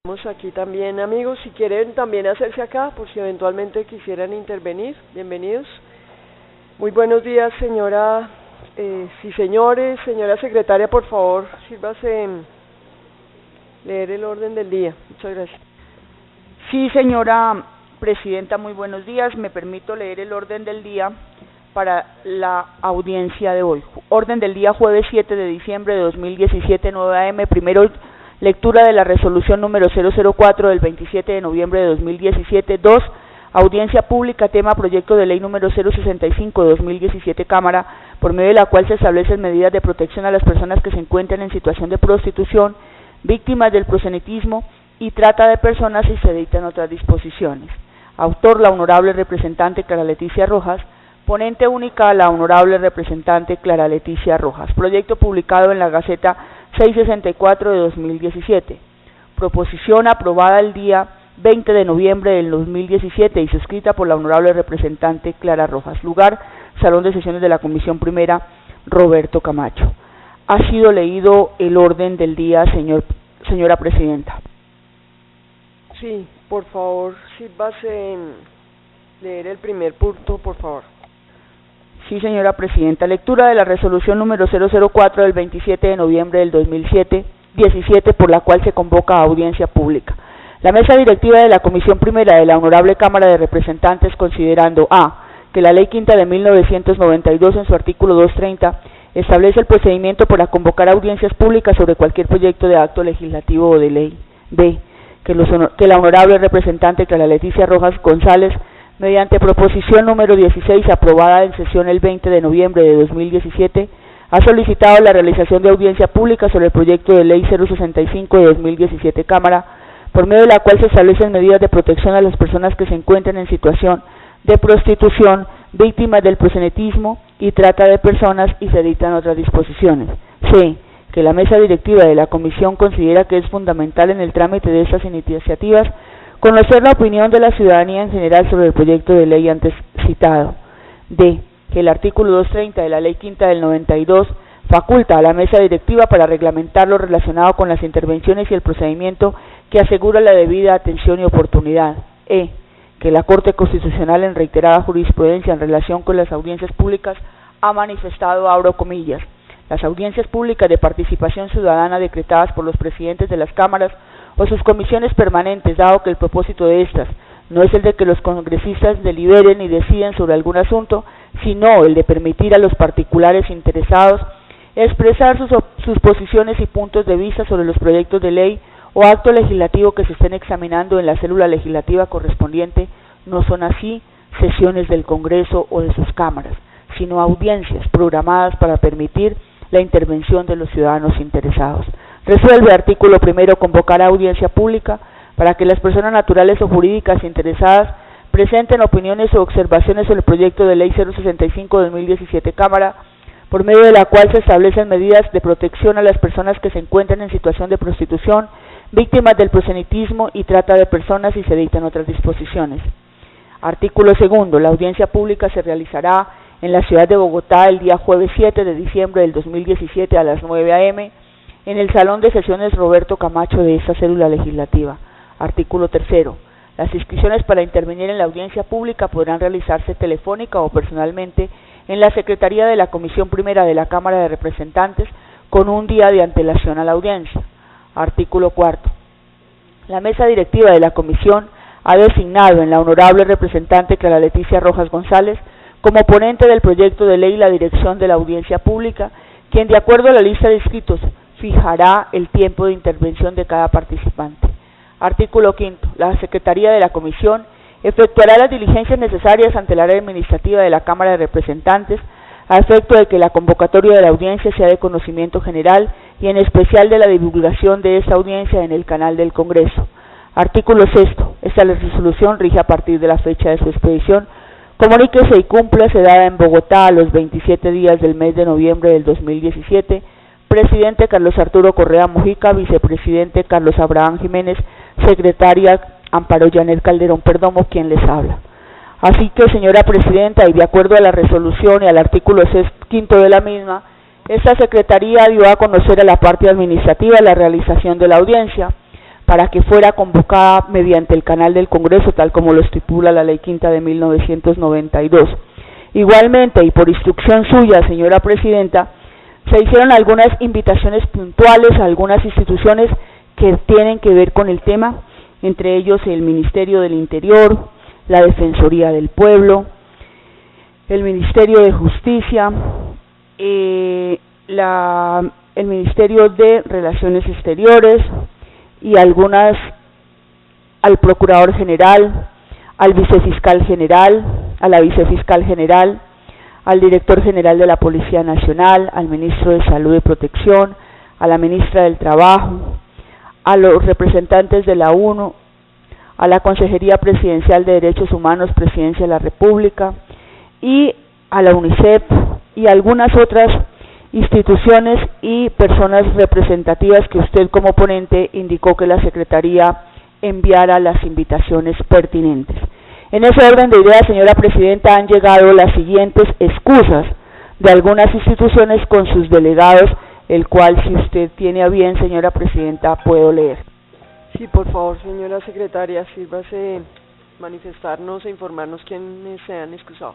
Estamos aquí también, amigos, si quieren también hacerse acá, por si eventualmente quisieran intervenir, bienvenidos. Muy buenos días, señora, sí señores, señora secretaria, por favor, sírvase leer el orden del día. Muchas gracias. Sí, señora presidenta, muy buenos días. Me permito leer el orden del día para la audiencia de hoy. Orden del día jueves 7 de diciembre de 2017, 9 a.m. Primero, lectura de la resolución número 004 del 27 de noviembre de 2017. 2. Audiencia pública, tema proyecto de ley número 065 de 2017, Cámara, por medio de la cual se establecen medidas de protección a las personas que se encuentran en situación de prostitución, víctimas del proselitismo y trata de personas y se dictan otras disposiciones. Autor, la honorable representante Clara Leticia Rojas. Ponente única, la honorable representante Clara Leticia Rojas. Proyecto publicado en la Gaceta 664 de 2017. Proposición aprobada el día 20 de noviembre del 2017 y suscrita por la honorable representante Clara Rojas. Lugar, Salón de Sesiones de la Comisión Primera, Roberto Camacho. Ha sido leído el orden del día, señora presidenta. Sí, por favor, sírvase leer el primer punto, por favor. Sí, señora presidenta. Lectura de la resolución número 004 del 27 de noviembre del 2017, por la cual se convoca a audiencia pública. La mesa directiva de la Comisión Primera de la Honorable Cámara de Representantes, considerando a. que la Ley Quinta de 1992 en su artículo 230 establece el procedimiento para convocar audiencias públicas sobre cualquier proyecto de acto legislativo o de ley. B. Que la honorable representante Clara Leticia Rojas González, mediante proposición número 16 aprobada en sesión el 20 de noviembre de 2017, ha solicitado la realización de audiencia pública sobre el proyecto de ley 065 de 2017, Cámara, por medio de la cual se establecen medidas de protección a las personas que se encuentran en situación de prostitución, víctimas del proselitismo y trata de personas y se dictan otras disposiciones. C. Que la mesa directiva de la Comisión considera que es fundamental en el trámite de estas iniciativas conocer la opinión de la ciudadanía en general sobre el proyecto de ley antes citado. D. Que el artículo 230 de la Ley Quinta del 92 faculta a la mesa directiva para reglamentar lo relacionado con las intervenciones y el procedimiento que asegura la debida atención y oportunidad. E. Que la Corte Constitucional, en reiterada jurisprudencia en relación con las audiencias públicas, ha manifestado, abro comillas, las audiencias públicas de participación ciudadana decretadas por los presidentes de las cámaras o sus comisiones permanentes, dado que el propósito de estas no es el de que los congresistas deliberen y deciden sobre algún asunto, sino el de permitir a los particulares interesados expresar sus posiciones y puntos de vista sobre los proyectos de ley o acto legislativo que se estén examinando en la célula legislativa correspondiente. No son así sesiones del Congreso o de sus cámaras, sino audiencias programadas para permitir la intervención de los ciudadanos interesados. Resuelve, artículo primero, convocar a audiencia pública para que las personas naturales o jurídicas interesadas presenten opiniones o observaciones sobre el proyecto de ley 065-2017, Cámara, por medio de la cual se establecen medidas de protección a las personas que se encuentran en situación de prostitución, víctimas del proselitismo y trata de personas y se dictan otras disposiciones. Artículo segundo. La audiencia pública se realizará en la ciudad de Bogotá el día jueves 7 de diciembre del 2017 a las 9 a.m., en el Salón de Sesiones Roberto Camacho de esta célula legislativa. Artículo tercero. Las inscripciones para intervenir en la audiencia pública podrán realizarse telefónica o personalmente en la Secretaría de la Comisión Primera de la Cámara de Representantes con un día de antelación a la audiencia. Artículo cuarto. La mesa directiva de la Comisión ha designado en la honorable representante Clara Leticia Rojas González como ponente del proyecto de ley la dirección de la audiencia pública, quien de acuerdo a la lista de inscritos fijará el tiempo de intervención de cada participante. Artículo quinto. La Secretaría de la Comisión efectuará las diligencias necesarias ante la área administrativa de la Cámara de Representantes a efecto de que la convocatoria de la audiencia sea de conocimiento general y en especial de la divulgación de esta audiencia en el canal del Congreso. Artículo sexto. Esta resolución rige a partir de la fecha de su expedición. Comuníquese y cúmplase dada en Bogotá a los 27 días del mes de noviembre del 2017. Presidente Carlos Arturo Correa Mujica, vicepresidente Carlos Abraham Jiménez, secretaria Amparo Janet Calderón Perdomo, quien les habla. Así que, señora presidenta, y de acuerdo a la resolución y al artículo 5 de la misma, esta secretaría dio a conocer a la parte administrativa la realización de la audiencia, para que fuera convocada mediante el canal del Congreso, tal como lo estipula la Ley Quinta de 1992. Igualmente, y por instrucción suya, señora Presidenta, se hicieron algunas invitaciones puntuales a algunas instituciones que tienen que ver con el tema, entre ellos el Ministerio del Interior, la Defensoría del Pueblo, el Ministerio de Justicia, el Ministerio de Relaciones Exteriores y algunas al Procurador General, al Vicefiscal General, a la Vicefiscal General, al Director General de la Policía Nacional, al Ministro de Salud y Protección, a la Ministra del Trabajo, a los representantes de la ONU, a la Consejería Presidencial de Derechos Humanos, Presidencia de la República, y a la UNICEF y algunas otras instituciones y personas representativas que usted como ponente indicó que la Secretaría enviara las invitaciones pertinentes. En ese orden de ideas, señora Presidenta, han llegado las siguientes excusas de algunas instituciones con sus delegados, el cual, si usted tiene a bien, señora Presidenta, puedo leer. Sí, por favor, señora Secretaria, sírvase manifestarnos e informarnos quiénes se han excusado.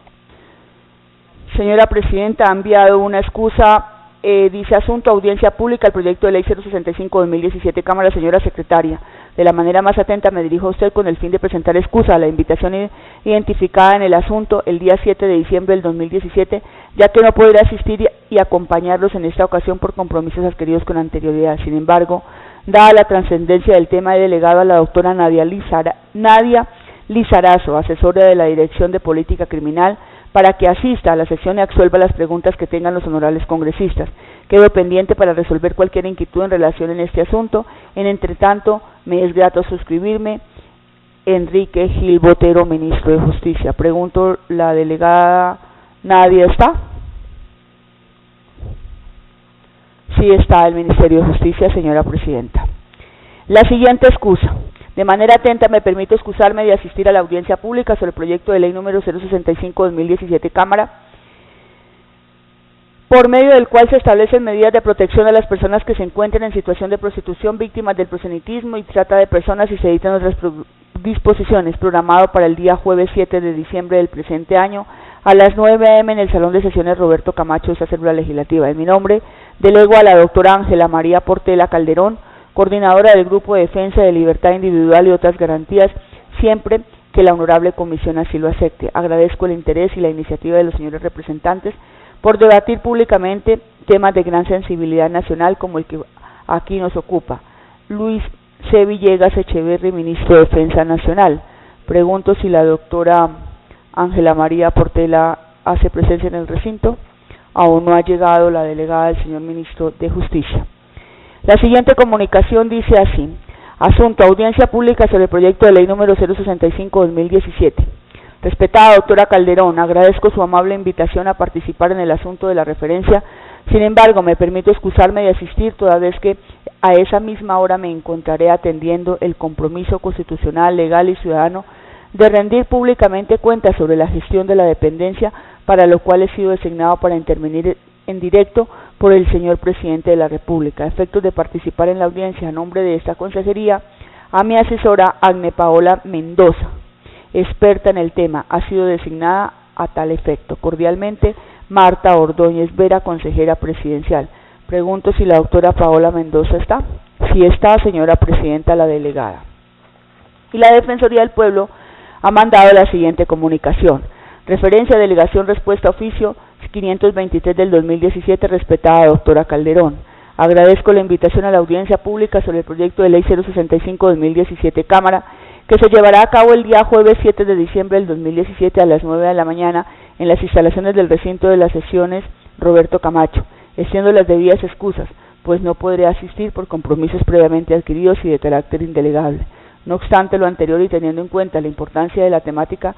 Señora Presidenta, ha enviado una excusa, dice asunto, audiencia pública, el proyecto de ley 065-2017, Cámara. Señora Secretaria, de la manera más atenta me dirijo a usted con el fin de presentar excusa a la invitación identificada en el asunto el día 7 de diciembre del 2017, ya que no podrá asistir y acompañarlos en esta ocasión por compromisos adquiridos con anterioridad. Sin embargo, dada la trascendencia del tema, he delegado a la doctora Nadia Lizarazo, asesora de la Dirección de Política Criminal, para que asista a la sesión y absuelva las preguntas que tengan los honorables congresistas. Quedo pendiente para resolver cualquier inquietud en relación en este asunto. En entretanto, me es grato suscribirme. Enrique Gil Botero, Ministro de Justicia. Pregunto, ¿la delegada Nadia está? Sí está el Ministerio de Justicia, señora Presidenta. La siguiente excusa. De manera atenta me permito excusarme de asistir a la audiencia pública sobre el proyecto de ley número 065-2017, Cámara, por medio del cual se establecen medidas de protección a las personas que se encuentren en situación de prostitución, víctimas del proselitismo y trata de personas, y se dictan otras disposiciones, programado para el día jueves 7 de diciembre del presente año, a las 9 a.m. en el Salón de Sesiones Roberto Camacho de esta célula legislativa. En mi nombre, delego a la doctora Ángela María Portela Calderón, coordinadora del Grupo de Defensa de Libertad Individual y otras garantías, siempre que la honorable comisión así lo acepte. Agradezco el interés y la iniciativa de los señores representantes por debatir públicamente temas de gran sensibilidad nacional como el que aquí nos ocupa. Luis C. Villegas Echeverri, Ministro de Defensa Nacional. Pregunto si la doctora Ángela María Portela hace presencia en el recinto. Aún no ha llegado la delegada del señor Ministro de Justicia. La siguiente comunicación dice así: asunto, audiencia pública sobre el proyecto de ley número 065-2017. Respetada doctora Calderón, agradezco su amable invitación a participar en el asunto de la referencia. Sin embargo, me permito excusarme de asistir toda vez que a esa misma hora me encontraré atendiendo el compromiso constitucional, legal y ciudadano de rendir públicamente cuentas sobre la gestión de la dependencia, para lo cual he sido designado para intervenir en directo por el señor Presidente de la República. A efectos de participar en la audiencia a nombre de esta consejería, a mi asesora Agne Paola Mendoza, experta en el tema, ha sido designada a tal efecto. Cordialmente, Marta Ordóñez Vera, consejera presidencial. Pregunto si la doctora Paola Mendoza está. Si está, señora Presidenta, la delegada. Y la Defensoría del Pueblo ha mandado la siguiente comunicación. Referencia, delegación, respuesta, oficio 523 del 2017, respetada doctora Calderón. Agradezco la invitación a la audiencia pública sobre el proyecto de ley 065-2017, Cámara, que se llevará a cabo el día jueves 7 de diciembre del 2017 a las 9 de la mañana en las instalaciones del recinto de las sesiones Roberto Camacho. Extiendo las debidas excusas, pues no podré asistir por compromisos previamente adquiridos y de carácter indelegable. No obstante lo anterior y teniendo en cuenta la importancia de la temática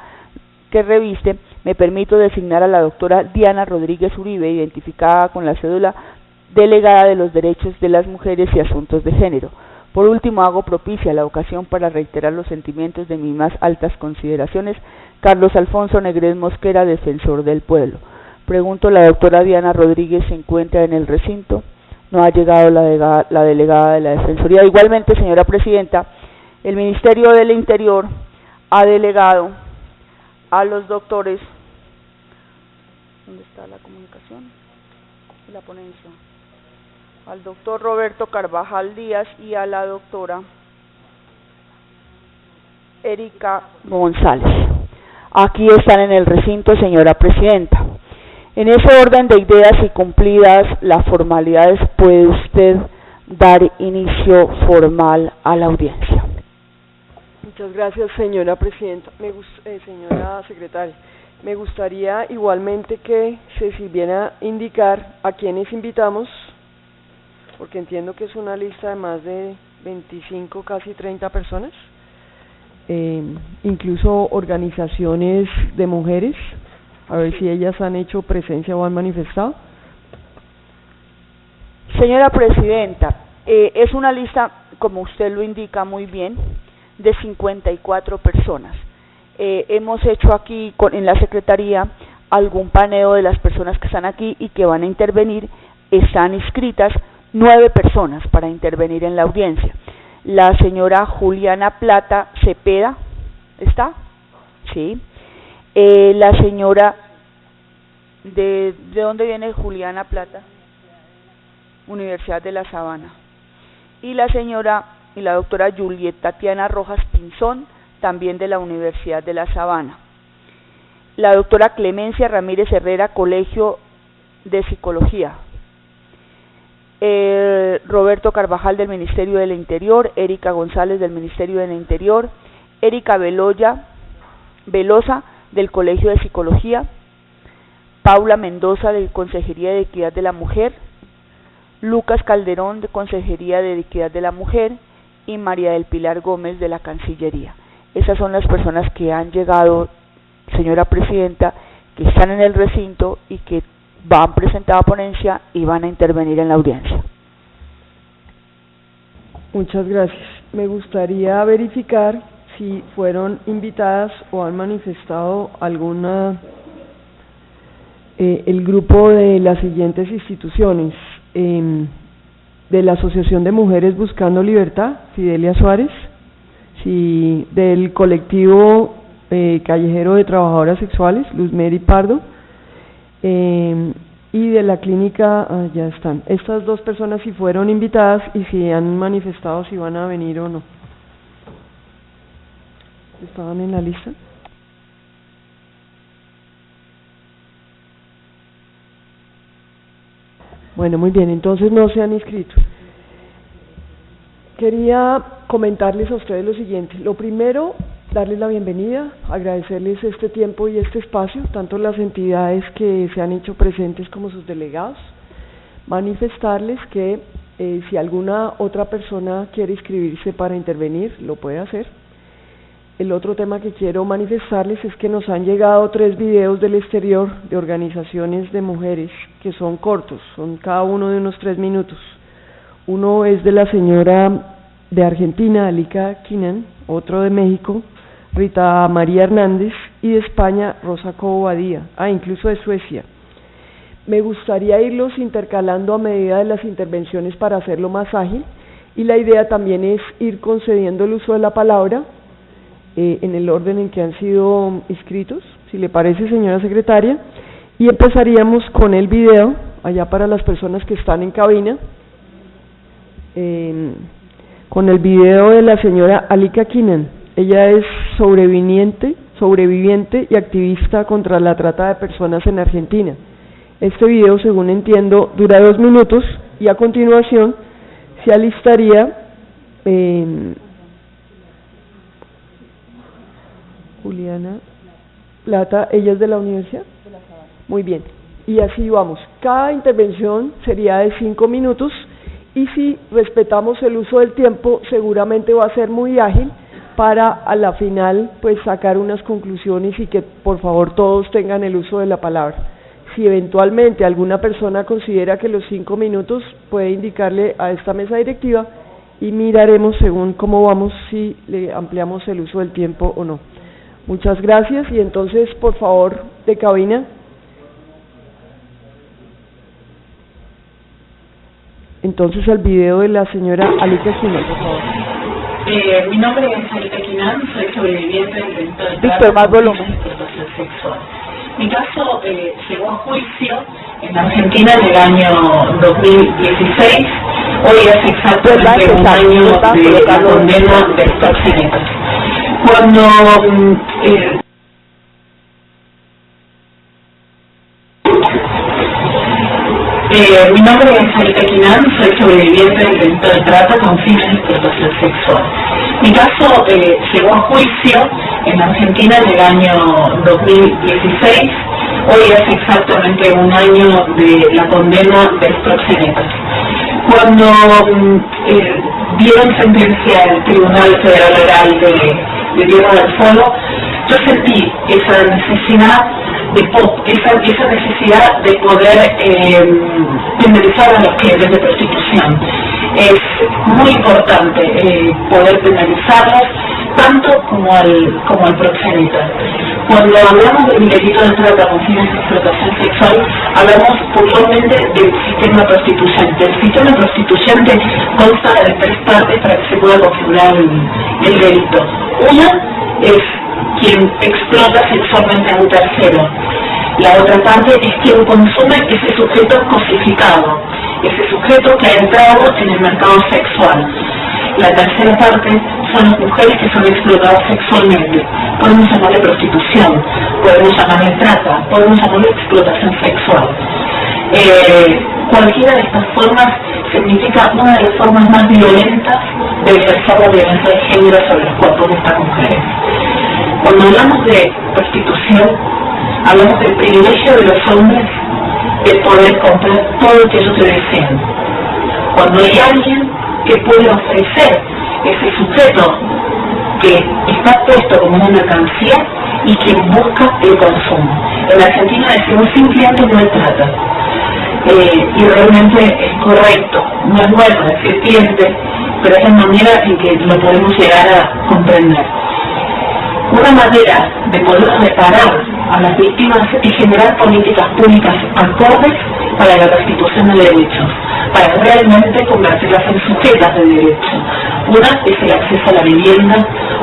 que reviste, me permito designar a la doctora Diana Rodríguez Uribe, identificada con la cédula delegada de los derechos de las mujeres y asuntos de género. Por último, hago propicia la ocasión para reiterar los sentimientos de mis más altas consideraciones. Carlos Alfonso Negrez Mosquera, Defensor del Pueblo. Pregunto, ¿la doctora Diana Rodríguez se encuentra en el recinto? no ha llegado la delegada de la Defensoría. Igualmente, señora Presidenta, el Ministerio del Interior ha delegado a los doctores, ¿dónde está la comunicación y la ponencia? Al doctor Roberto Carvajal Díaz y a la doctora Erika González. Aquí están en el recinto, señora Presidenta. En ese orden de ideas y cumplidas las formalidades, puede usted dar inicio formal a la audiencia. Muchas gracias, señora Presidenta. Señora Secretaria, me gustaría igualmente que se sirviera indicar a quienes invitamos, porque entiendo que es una lista de más de 25, casi 30 personas, incluso organizaciones de mujeres, a ver si ellas han hecho presencia o han manifestado. Señora Presidenta, es una lista, como usted lo indica muy bien, de 54 personas. Hemos hecho aquí en la Secretaría algún paneo de las personas que están aquí y que van a intervenir. Están inscritas 9 personas para intervenir en la audiencia. La señora Juliana Plata Cepeda, ¿está? Sí. La señora, ¿de dónde viene Juliana Plata? Universidad de La Sabana. Y la señora y la doctora Juliet Tatiana Rojas Pinzón, también de la Universidad de La Sabana. La doctora Clemencia Ramírez Herrera, Colegio de Psicología. Roberto Carvajal del Ministerio del Interior, Erika González del Ministerio del Interior, Erika Velosa del Colegio de Psicología, Paula Mendoza de Consejería de Equidad de la Mujer, Lucas Calderón de Consejería de Equidad de la Mujer y María del Pilar Gómez de la Cancillería. Esas son las personas que han llegado, señora Presidenta, que están en el recinto y que van presentado a ponencia y van a intervenir en la audiencia. Muchas gracias. Me gustaría verificar si fueron invitadas o han manifestado alguna el grupo de las siguientes instituciones: de la Asociación de Mujeres Buscando Libertad, Fidelia Suárez, si del colectivo callejero de trabajadoras sexuales, Luz Mary Pardo, y de la clínica, ya están. Estas 2 personas si fueron invitadas y si han manifestado si van a venir o no. ¿Estaban en la lista? Bueno, muy bien, entonces no se han inscrito. Quería comentarles a ustedes lo siguiente. Lo primero, darles la bienvenida, agradecerles este tiempo y este espacio, tanto las entidades que se han hecho presentes como sus delegados, manifestarles que si alguna otra persona quiere inscribirse para intervenir, lo puede hacer. El otro tema que quiero manifestarles es que nos han llegado 3 videos del exterior de organizaciones de mujeres que son cortos, son cada uno de unos 3 minutos. Uno es de la señora de Argentina, Alika Kinan, otro de México, Rita María Hernández, y de España, Rosa Cobo Badía, incluso de Suecia. Me gustaría irlos intercalando a medida de las intervenciones para hacerlo más ágil, y la idea también es ir concediendo el uso de la palabra en el orden en que han sido inscritos, si le parece, señora secretaria, y empezaríamos con el video, allá para las personas que están en cabina, con el video de la señora Alika Kinan. Ella es sobreviviente y activista contra la trata de personas en Argentina. Este video, según entiendo, dura 2 minutos y a continuación se alistaría Juliana Plata. ¿Ella es de la universidad? De La Sabana. Muy bien, y así vamos. Cada intervención sería de 5 minutos y si respetamos el uso del tiempo seguramente va a ser muy ágil para a la final pues sacar unas conclusiones y que por favor todos tengan el uso de la palabra. Si eventualmente alguna persona considera que los 5 minutos, puede indicarle a esta mesa directiva y miraremos según cómo vamos si le ampliamos el uso del tiempo o no. Muchas gracias y entonces por favor de cabina. entonces al video de la señora Alicia Quinán, por favor. Mi nombre es Alicia Quinán, soy sobreviviente del delito de Víctor, más volumen. explotación sexual. Mi caso llegó a juicio en Argentina en el año 2016. Hoy es exactamente un año de la condena de proxenetas. Cuando mi nombre es Alicia Quinán, soy sobreviviente del delito de trata con fines de explotación sexual. Mi caso llegó a juicio en Argentina en el año 2016. Hoy es exactamente un año de la condena de proxenetas. Cuando dieron sentencia al Tribunal Federal Oral de Tierra del Fuego, yo sentí esa necesidad esa necesidad de poder penalizar a los clientes de prostitución. Es muy importante poder penalizarlos tanto como al proxeneta. Cuando hablamos del delito de trata con fines de explotación sexual, hablamos puntualmente del sistema prostituyente. El sistema prostituyente consta de 3 partes para que se pueda configurar el delito. Una es quien explota sexualmente a un tercero. La otra parte es quien consume ese sujeto cosificado, ese sujeto que ha entrado en el mercado sexual. La tercera parte son las mujeres que son explotadas sexualmente. Podemos llamarle prostitución, podemos llamarle trata, podemos llamarle explotación sexual. Cualquiera de estas formas significa una de las formas más violentas de ejercer la violencia de género sobre los cuerpos de estas mujeres. Cuando hablamos de prostitución, hablamos del privilegio de los hombres de poder comprar todo lo que ellos deseen. Cuando hay alguien que puede ofrecer ese sujeto que está puesto como una mercancía y que busca el consumo. En Argentina decimos sin cliente no hay trata. Y realmente es correcto, no es bueno decir cliente, pero es la manera en que lo podemos llegar a comprender. Una manera de poder reparar a las víctimas es generar políticas públicas acordes para la restitución de derechos, para realmente convertirlas en sujetas de derecho. Una es el acceso a la vivienda,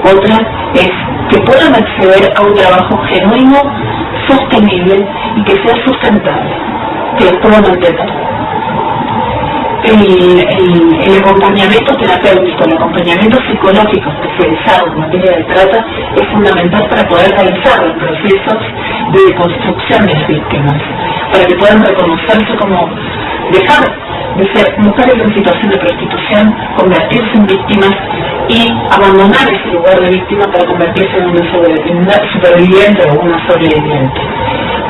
otra es que puedan acceder a un trabajo genuino, sostenible y que sea sustentable, que los pueda mantener. El acompañamiento terapéutico, el acompañamiento psicológico especializado en materia de trata es fundamental para poder realizar los procesos de deconstrucción de las víctimas, para que puedan reconocerse como dejar de ser mujeres en situación de prostitución, convertirse en víctimas y abandonar ese lugar de víctima para convertirse en una superviviente o una sobreviviente.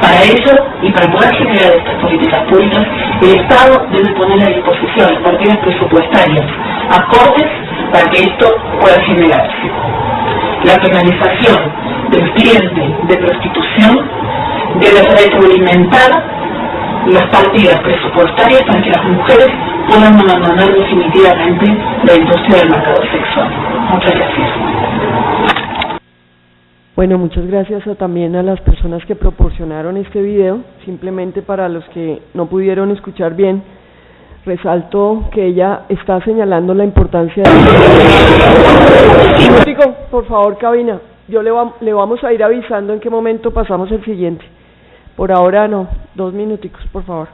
Para ello, y para poder generar estas políticas públicas, el Estado debe poner a disposición partidas presupuestarias acordes para que esto pueda generarse. La penalización del cliente de prostitución debe retroalimentar las partidas presupuestarias para que las mujeres puedan abandonar definitivamente la industria del mercado sexual. Muchas gracias. Bueno, muchas gracias también a las personas que proporcionaron este video. Simplemente para los que no pudieron escuchar bien, resalto que ella está señalando la importancia de... Por favor, cabina, le vamos a ir avisando en qué momento pasamos el siguiente. Por ahora no, 2 minuticos, por favor.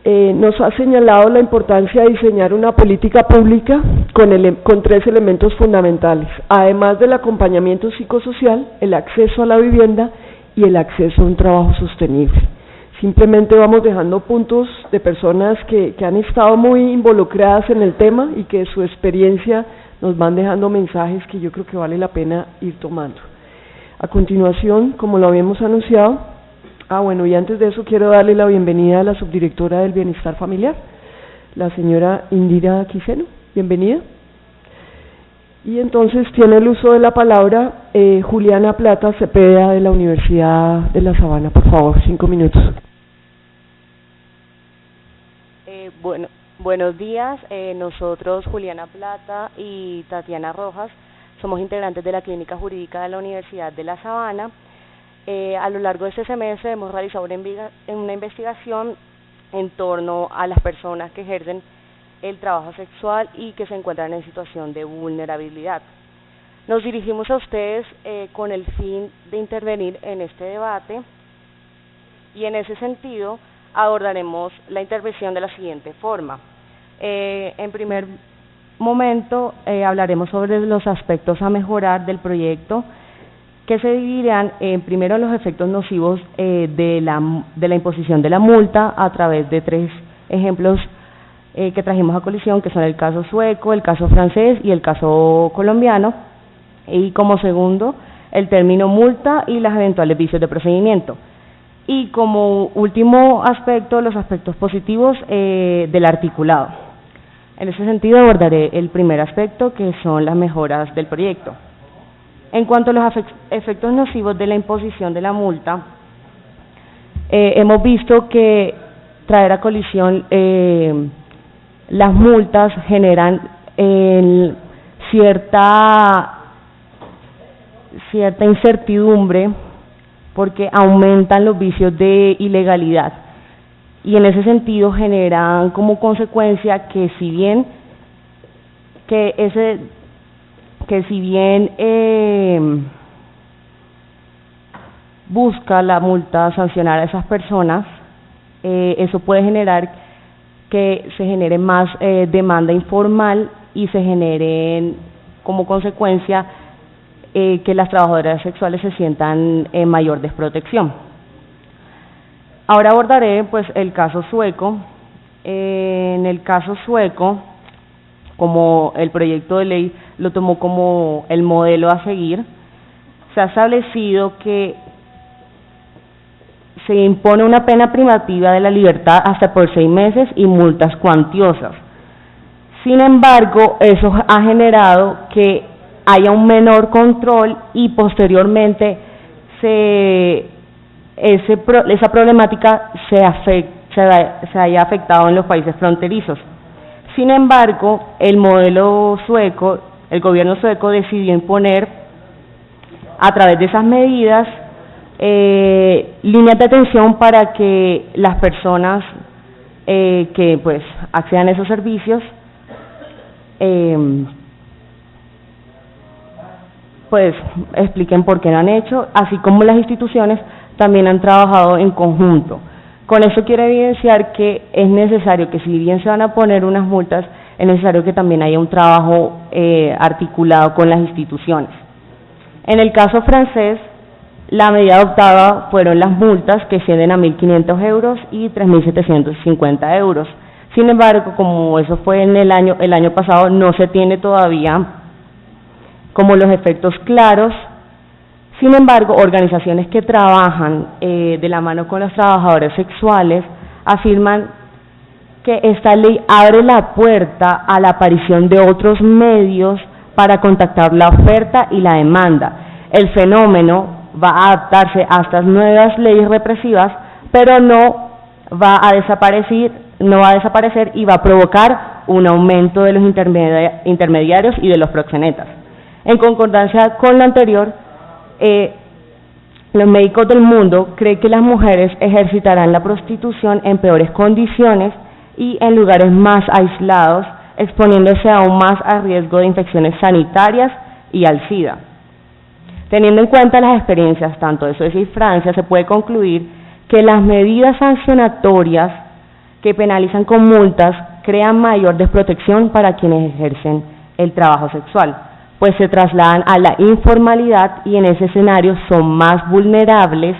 Nos ha señalado la importancia de diseñar una política pública con 3 elementos fundamentales, además del acompañamiento psicosocial, el acceso a la vivienda y el acceso a un trabajo sostenible. Simplemente vamos dejando puntos de personas que han estado muy involucradas en el tema y que su experiencia nos van dejando mensajes que yo creo que vale la pena ir tomando. A continuación, como lo habíamos anunciado, y antes de eso quiero darle la bienvenida a la subdirectora del Bienestar Familiar, la señora Indira Quiseno. Bienvenida. Y entonces tiene el uso de la palabra Juliana Plata Cepeda de la Universidad de La Sabana. Por favor, 5 minutos. Buenos días. Nosotros, Juliana Plata y Tatiana Rojas, somos integrantes de la Clínica Jurídica de la Universidad de La Sabana. A lo largo de este semestre hemos realizado una investigación en torno a las personas que ejercen el trabajo sexual y que se encuentran en situación de vulnerabilidad. Nos dirigimos a ustedes con el fin de intervenir en este debate y en ese sentido abordaremos la intervención de la siguiente forma. En primer momento hablaremos sobre los aspectos a mejorar del proyecto, que se dividirán primero los efectos nocivos de la imposición de la multa a través de 3 ejemplos que trajimos a colisión, que son el caso sueco, el caso francés y el caso colombiano, y como segundo el término multa y los eventuales vicios de procedimiento, y como último aspecto los aspectos positivos del articulado. En ese sentido abordaré el primer aspecto, que son las mejoras del proyecto. En cuanto a los efectos nocivos de la imposición de la multa, hemos visto que traer a colisión las multas generan cierta incertidumbre, porque aumentan los vicios de ilegalidad, y en ese sentido generan como consecuencia que si bien busca la multa sancionar a esas personas, eso puede generar que se genere más demanda informal y se generen como consecuencia que las trabajadoras sexuales se sientan en mayor desprotección. Ahora abordaré pues el caso sueco. En el caso sueco, como el proyecto de ley lo tomó como el modelo a seguir, se ha establecido que se impone una pena privativa de la libertad hasta por 6 meses y multas cuantiosas. Sin embargo, eso ha generado que haya un menor control y posteriormente esa problemática se haya afectado en los países fronterizos. Sin embargo, el modelo sueco, el gobierno sueco decidió imponer a través de esas medidas líneas de atención para que las personas que pues accedan a esos servicios pues expliquen por qué lo han hecho, así como las instituciones también han trabajado en conjunto. Con eso quiero evidenciar que es necesario que, si bien se van a poner unas multas, es necesario que también haya un trabajo articulado con las instituciones. En el caso francés, la medida adoptada fueron las multas, que ascienden a 1.500 euros y 3.750 euros. Sin embargo, como eso fue en el año pasado, no se tiene todavía como los efectos claros. Sin embargo, organizaciones que trabajan de la mano con los trabajadores sexuales afirman que esta ley abre la puerta a la aparición de otros medios para contactar la oferta y la demanda. El fenómeno va a adaptarse a estas nuevas leyes represivas, pero no va a desaparecer y va a provocar un aumento de los intermediarios y de los proxenetas. En concordancia con lo anterior, los médicos del mundo creen que las mujeres ejercitarán la prostitución en peores condiciones y en lugares más aislados, exponiéndose aún más a riesgo de infecciones sanitarias y al SIDA. Teniendo en cuenta las experiencias tanto de Suecia y Francia, se puede concluir que las medidas sancionatorias que penalizan con multas crean mayor desprotección para quienes ejercen el trabajo sexual, pues se trasladan a la informalidad y en ese escenario son más vulnerables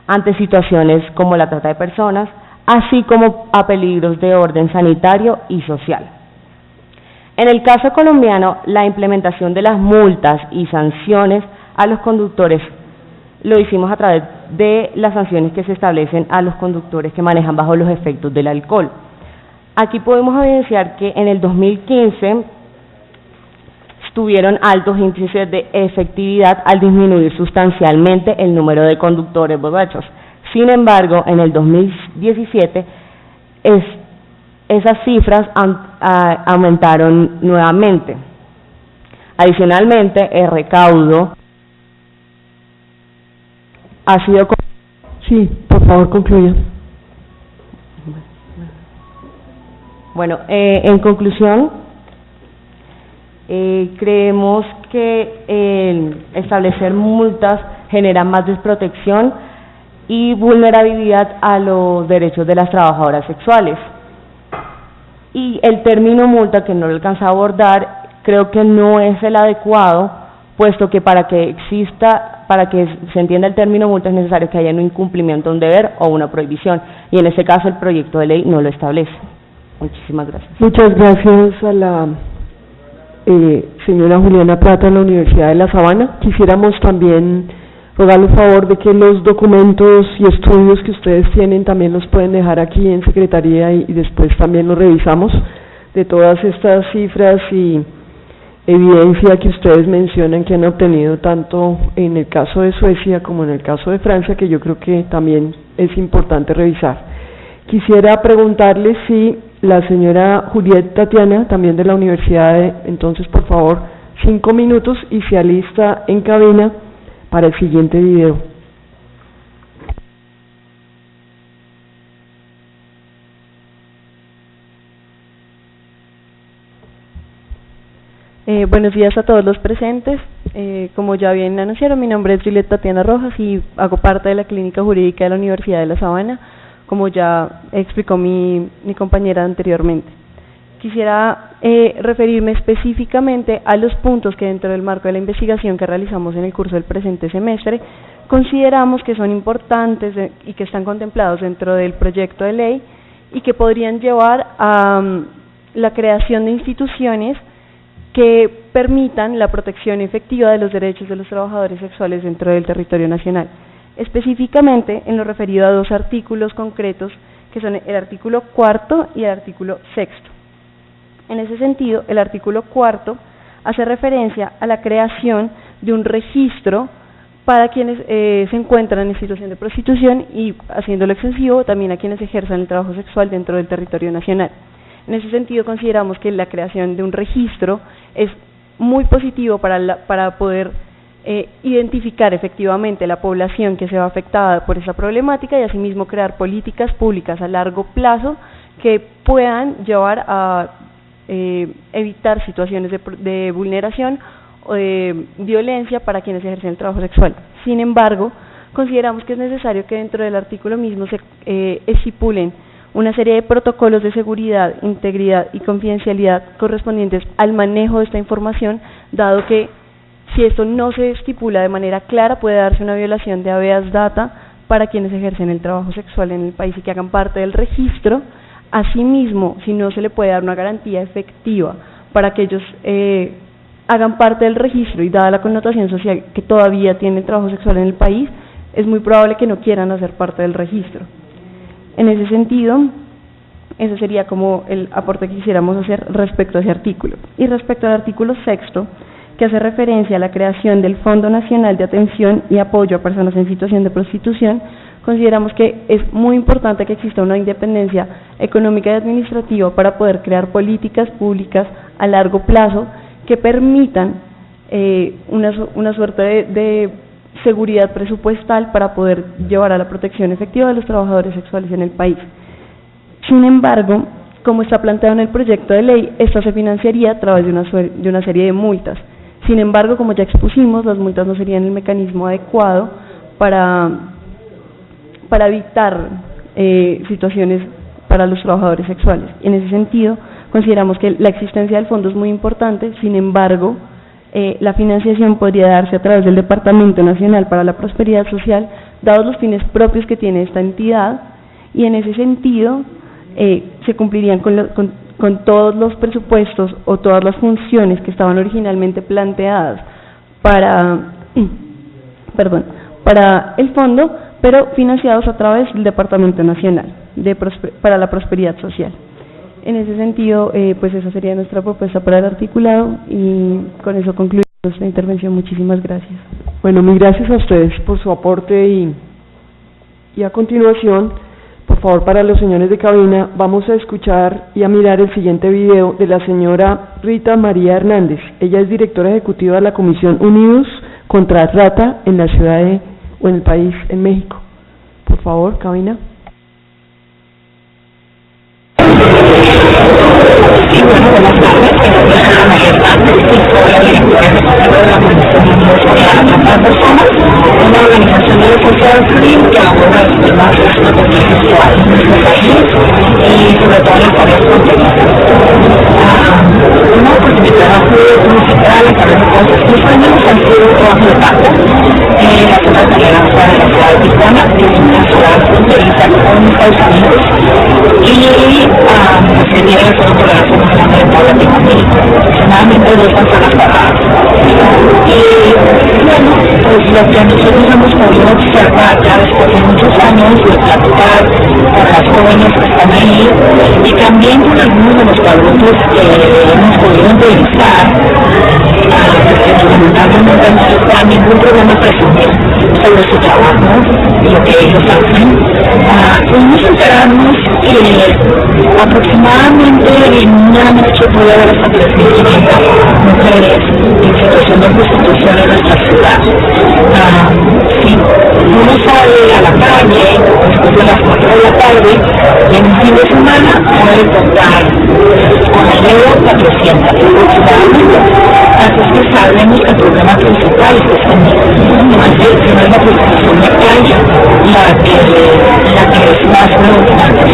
ante situaciones como la trata de personas, así como a peligros de orden sanitario y social. En el caso colombiano, la implementación de las multas y sanciones a los conductores lo hicimos a través de las sanciones que se establecen a los conductores que manejan bajo los efectos del alcohol. Aquí podemos evidenciar que en el 2015 tuvieron altos índices de efectividad al disminuir sustancialmente el número de conductores borrachos. Sin embargo, en el 2017 esas cifras aumentaron nuevamente. Adicionalmente, el recaudo ha sido... Sí, por favor, concluya. Bueno, en conclusión, creemos que establecer multas genera más desprotección y vulnerabilidad a los derechos de las trabajadoras sexuales. Y el término multa, que no lo alcanza a abordar, creo que no es el adecuado, puesto que para que se entienda el término multa es necesario que haya un incumplimiento, un deber o una prohibición, y en este caso el proyecto de ley no lo establece. Muchísimas gracias. Muchas gracias a la señora Juliana Plata de la Universidad de La Sabana. Quisiéramos también rogarle el favor de que los documentos y estudios que ustedes tienen también los pueden dejar aquí en Secretaría y después también los revisamos, de todas estas cifras y evidencia que ustedes mencionan que han obtenido tanto en el caso de Suecia como en el caso de Francia, que yo creo que también es importante revisar. Quisiera preguntarle si la señora Juliet Tatiana, también de la universidad, entonces por favor 5 minutos y se alista en cabina para el siguiente video. Buenos días a todos los presentes. Como ya bien anunciaron, mi nombre es Juliet Tatiana Rojas y hago parte de la Clínica Jurídica de la Universidad de La Sabana, como ya explicó mi compañera anteriormente. Quisiera referirme específicamente a los puntos que dentro del marco de la investigación que realizamos en el curso del presente semestre consideramos que son importantes y que están contemplados dentro del proyecto de ley y que podrían llevar a la creación de instituciones que permitan la protección efectiva de los derechos de los trabajadores sexuales dentro del territorio nacional. Específicamente en lo referido a 2 artículos concretos, que son el artículo 4 y el artículo 6. En ese sentido, el artículo 4 hace referencia a la creación de un registro para quienes se encuentran en situación de prostitución y, haciéndolo extensivo, también a quienes ejerzan el trabajo sexual dentro del territorio nacional. En ese sentido, consideramos que la creación de un registro es muy positivo para poder identificar efectivamente la población que se va afectada por esa problemática y asimismo crear políticas públicas a largo plazo que puedan llevar a evitar situaciones de vulneración o de violencia para quienes ejercen el trabajo sexual. Sin embargo, consideramos que es necesario que dentro del artículo mismo se estipulen una serie de protocolos de seguridad, integridad y confidencialidad correspondientes al manejo de esta información, dado que si esto no se estipula de manera clara puede darse una violación de habeas data para quienes ejercen el trabajo sexual en el país y que hagan parte del registro. Asimismo, si no se le puede dar una garantía efectiva para que ellos hagan parte del registro y dada la connotación social que todavía tiene el trabajo sexual en el país, es muy probable que no quieran hacer parte del registro. En ese sentido, ese sería como el aporte que quisiéramos hacer respecto a ese artículo. Y respecto al artículo 6, que hace referencia a la creación del Fondo Nacional de Atención y Apoyo a Personas en Situación de Prostitución, consideramos que es muy importante que exista una independencia económica y administrativa para poder crear políticas públicas a largo plazo que permitan una suerte de seguridad presupuestal para poder llevar a la protección efectiva de los trabajadores sexuales en el país. Sin embargo, como está planteado en el proyecto de ley, esto se financiaría a través de una serie de multas. Sin embargo, como ya expusimos, las multas no serían el mecanismo adecuado para evitar situaciones para los trabajadores sexuales. En ese sentido, consideramos que la existencia del fondo es muy importante. Sin embargo, la financiación podría darse a través del Departamento Nacional para la Prosperidad Social, dados los fines propios que tiene esta entidad, y en ese sentido se cumplirían con todos los presupuestos o todas las funciones que estaban originalmente planteadas para el fondo, pero financiados a través del Departamento Nacional para la Prosperidad Social. En ese sentido, pues esa sería nuestra propuesta para el articulado y con eso concluimos nuestra intervención. Muchísimas gracias. Bueno, mil gracias a ustedes por su aporte y a continuación, por favor, para los señores de cabina, vamos a escuchar y a mirar el siguiente video de la señora Rita María Hernández. Ella es directora ejecutiva de la Comisión Unidos contra Trata en la ciudad o en el país, en México. Por favor, cabina. Sí, bueno, buenas tardes. Yo soy la mayor parte y soy la directora ejecutiva de la Comisión Universitaria de las Personas, una organización de defensa del civil que aborda los temas de la explotación sexual en nuestro país y sobre todo en las áreas fronterizas. Pues mi trabajo principal a través de todos estos años ha sido un trabajo de campo en la zona de la ciudad de Tijuana, que es una ciudad fronteriza con Estados Unidos, y pues que tiene el Foro Tolerante Nacional de toda Latinoamérica, aproximadamente 2 manzanas cuadradas. Y bueno, pues lo que nosotros hemos podido observar ya después de muchos años de platicar con las jóvenes que están ahí y también con algunos de los adultos que hemos podido entrevistar, porque fundamentalmente no está ningún problema presente sobre su trabajo y lo que ellos hacen. Pudimos enterarnos que aproximadamente en una noche puede haber hasta 3.500 mujeres en situación de prostitución en nuestra ciudad. Si uno sale a la calle después de las 4 de la tarde y en un fin de semana puede contar con el dedo 400 aproximadamente. Así es que sabemos que el problema principal es que no es la prostitución de calle la que es más preocupante.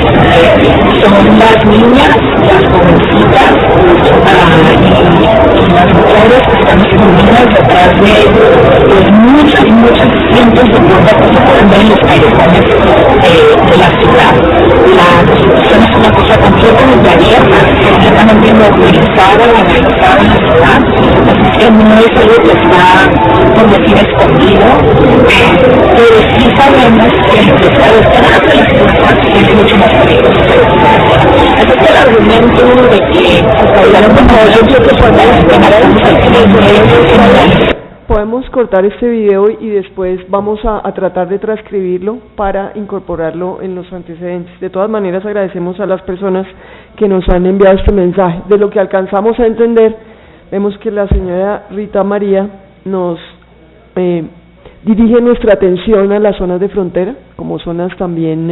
Son las niñas, las jovencitas y las mujeres que están escondidas detrás de muchas cientos de puertas que se pueden ver en los callejones de la ciudad. La prostitución es una cosa completamente abierta, completamente normalizada, banalizada en la ciudad. Así que no es algo que está, por decir, escondido, pero sí sabemos que el pesar detrás de las puertas es mucho más peligroso. Ese es el argumento de que podemos cortar este video y después vamos a tratar de transcribirlo para incorporarlo en los antecedentes. De todas maneras, agradecemos a las personas que nos han enviado este mensaje. De lo que alcanzamos a entender, vemos que la señora Rita María nos dirige nuestra atención a las zonas de frontera, como zonas también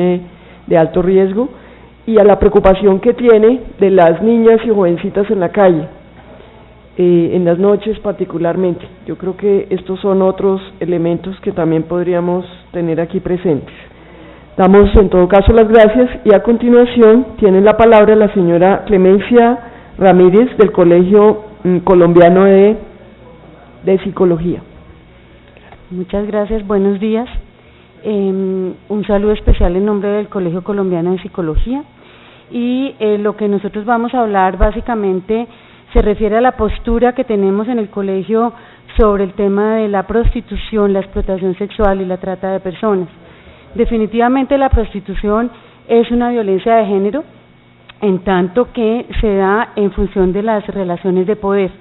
de alto riesgo, y a la preocupación que tiene de las niñas y jovencitas en la calle, en las noches particularmente. Yo creo que estos son otros elementos que también podríamos tener aquí presentes. Damos en todo caso las gracias y a continuación tiene la palabra la señora Clemencia Ramírez del Colegio Colombiano de Psicología. Muchas gracias, buenos días. Un saludo especial en nombre del Colegio Colombiano de Psicología y lo que nosotros vamos a hablar básicamente se refiere a la postura que tenemos en el colegio sobre el tema de la prostitución, la explotación sexual y la trata de personas. Definitivamente la prostitución es una violencia de género en tanto que se da en función de las relaciones de poder.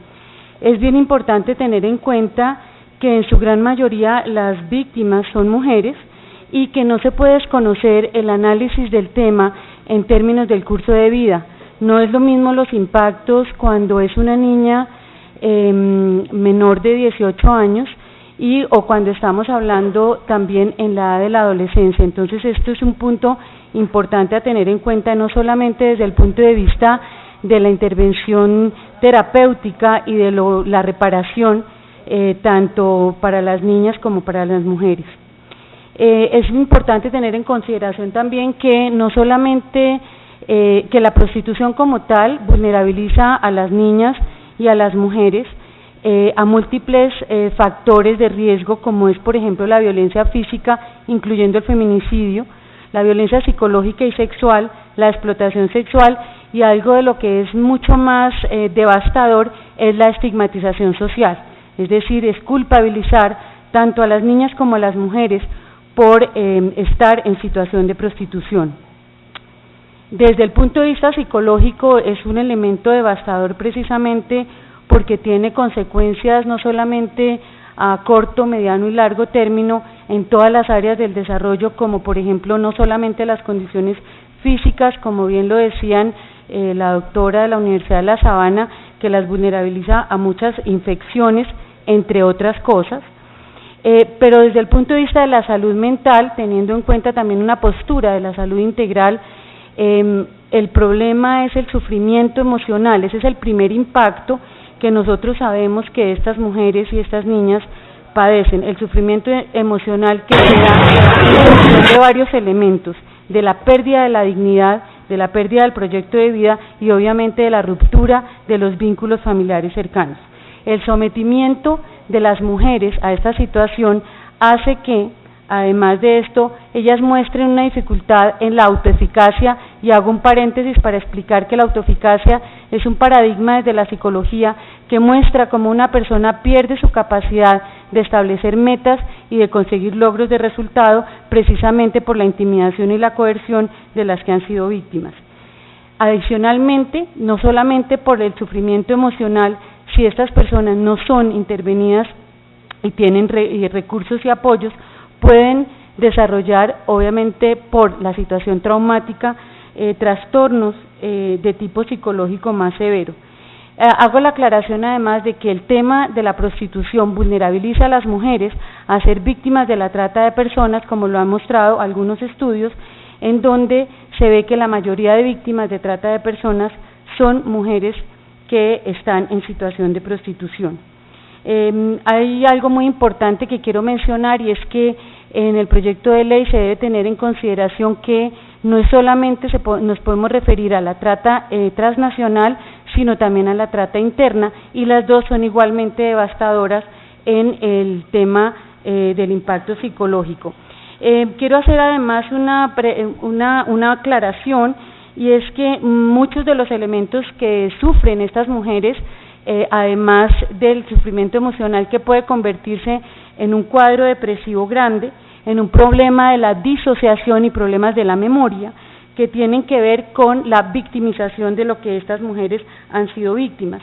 Es bien importante tener en cuenta que en su gran mayoría las víctimas son mujeres y que no se puede desconocer el análisis del tema en términos del curso de vida. No es lo mismo los impactos cuando es una niña menor de 18 años o cuando estamos hablando también en la edad de la adolescencia. Entonces esto es un punto importante a tener en cuenta, no solamente desde el punto de vista de la intervención terapéutica y de la reparación, tanto para las niñas como para las mujeres. Es importante tener en consideración también que no solamente que la prostitución como tal vulnerabiliza a las niñas y a las mujeres a múltiples factores de riesgo, como es por ejemplo la violencia física, incluyendo el feminicidio, la violencia psicológica y sexual, la explotación sexual, y algo de lo que es mucho más devastador es la estigmatización social, es decir, es culpabilizar tanto a las niñas como a las mujeres por estar en situación de prostitución. Desde el punto de vista psicológico es un elemento devastador precisamente porque tiene consecuencias no solamente a corto, mediano y largo término en todas las áreas del desarrollo, como por ejemplo no solamente las condiciones físicas, como bien lo decían la doctora de la Universidad de La Sabana, que las vulnerabiliza a muchas infecciones, entre otras cosas, pero desde el punto de vista de la salud mental, teniendo en cuenta también una postura de la salud integral, El problema es el sufrimiento emocional. Ese es el primer impacto que nosotros sabemos que estas mujeres y estas niñas padecen. El sufrimiento emocional que se da de varios elementos, de la pérdida de la dignidad, de la pérdida del proyecto de vida y obviamente de la ruptura de los vínculos familiares cercanos. El sometimiento de las mujeres a esta situación hace que, además de esto, ellas muestren una dificultad en la autoeficacia, y hago un paréntesis para explicar que la autoeficacia es un paradigma desde la psicología que muestra cómo una persona pierde su capacidad de establecer metas y de conseguir logros de resultado precisamente por la intimidación y la coerción de las que han sido víctimas. Adicionalmente, no solamente por el sufrimiento emocional, si estas personas no son intervenidas y tienen recursos y apoyos, pueden desarrollar, obviamente por la situación traumática, trastornos de tipo psicológico más severo. Hago la aclaración además de que el tema de la prostitución vulnerabiliza a las mujeres a ser víctimas de la trata de personas, como lo han mostrado algunos estudios, en donde se ve que la mayoría de víctimas de trata de personas son mujeres que están en situación de prostitución. Hay algo muy importante que quiero mencionar, y es que en el proyecto de ley se debe tener en consideración que no es solamente nos podemos referir a la trata transnacional, sino también a la trata interna, y las dos son igualmente devastadoras en el tema del impacto psicológico. Quiero hacer además una aclaración, y es que muchos de los elementos que sufren estas mujeres, además del sufrimiento emocional que puede convertirse en un cuadro depresivo grande, en un problema de la disociación y problemas de la memoria, que tienen que ver con la victimización de lo que estas mujeres han sido víctimas.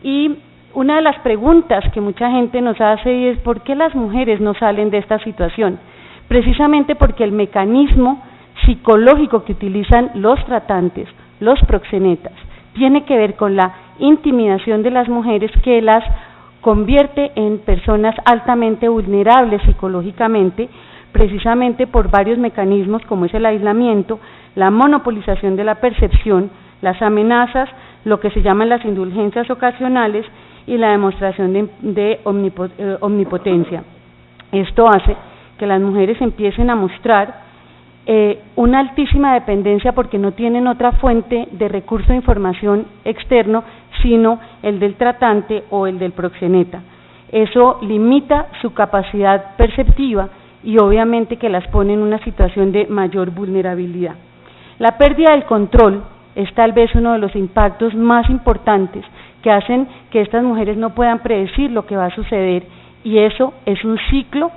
Y una de las preguntas que mucha gente nos hace es ¿por qué las mujeres no salen de esta situación? Precisamente porque el mecanismo psicológico que utilizan los tratantes, los proxenetas, tiene que ver con la intimidación de las mujeres, que las convierte en personas altamente vulnerables psicológicamente, precisamente por varios mecanismos como es el aislamiento, la monopolización de la percepción, las amenazas, lo que se llaman las indulgencias ocasionales y la demostración de omnipotencia. Esto hace que las mujeres empiecen a mostrar una altísima dependencia porque no tienen otra fuente de recurso de información externo sino el del tratante o el del proxeneta. Eso limita su capacidad perceptiva y obviamente que las pone en una situación de mayor vulnerabilidad. La pérdida del control es tal vez uno de los impactos más importantes que hacen que estas mujeres no puedan predecir lo que va a suceder, y eso es un ciclo,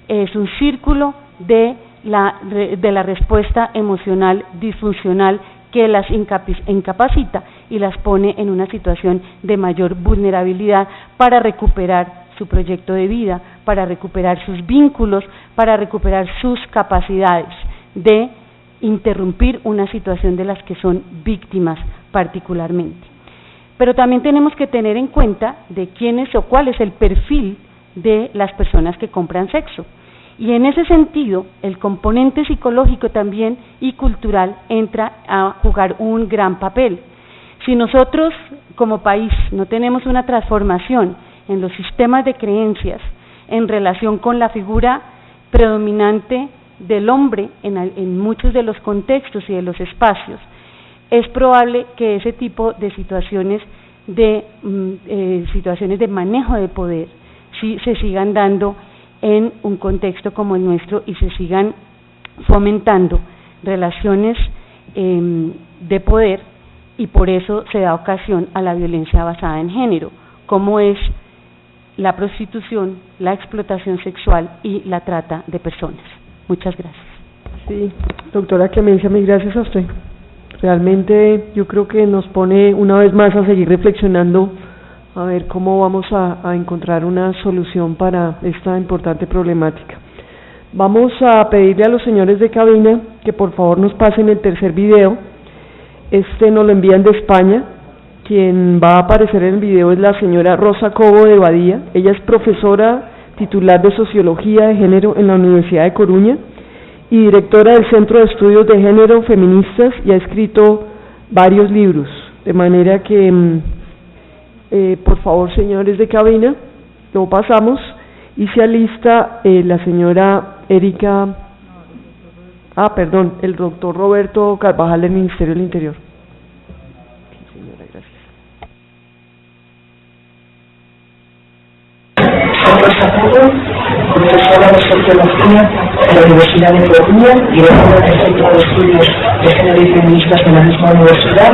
es un círculo de la respuesta emocional disfuncional que las incapacita y las pone en una situación de mayor vulnerabilidad para recuperar su proyecto de vida, para recuperar sus vínculos, para recuperar sus capacidades de interrumpir una situación de las que son víctimas particularmente. Pero también tenemos que tener en cuenta de quiénes o cuál es el perfil de las personas que compran sexo. Y en ese sentido, el componente psicológico también y cultural entra a jugar un gran papel. Si nosotros como país no tenemos una transformación en los sistemas de creencias en relación con la figura predominante del hombre en muchos de los contextos y de los espacios, es probable que ese tipo de situaciones de manejo de poder sí se sigan dando en un contexto como el nuestro y se sigan fomentando relaciones de poder, y por eso se da ocasión a la violencia basada en género, como es la prostitución, la explotación sexual y la trata de personas. Muchas gracias. Sí, doctora Clemencia, mil gracias a usted. Realmente yo creo que nos pone una vez más a seguir reflexionando a ver cómo vamos a encontrar una solución para esta importante problemática. Vamos a pedirle a los señores de cabina que por favor nos pasen el tercer video. Este nos lo envían de España. Quien va a aparecer en el video es la señora Rosa Cobo de Badía. Ella es profesora titular de Sociología de Género en la Universidad de Coruña y directora del Centro de Estudios de Género Feministas y ha escrito varios libros, de manera que, por favor, señores de cabina, lo pasamos y se alista la señora Erika, el doctor Roberto Carvajal del Ministerio del Interior. Sí, señora, gracias. Profesora de Sociología de la Universidad de Coruña, directora del Centro de Estudios de Género y Feministas de la misma universidad.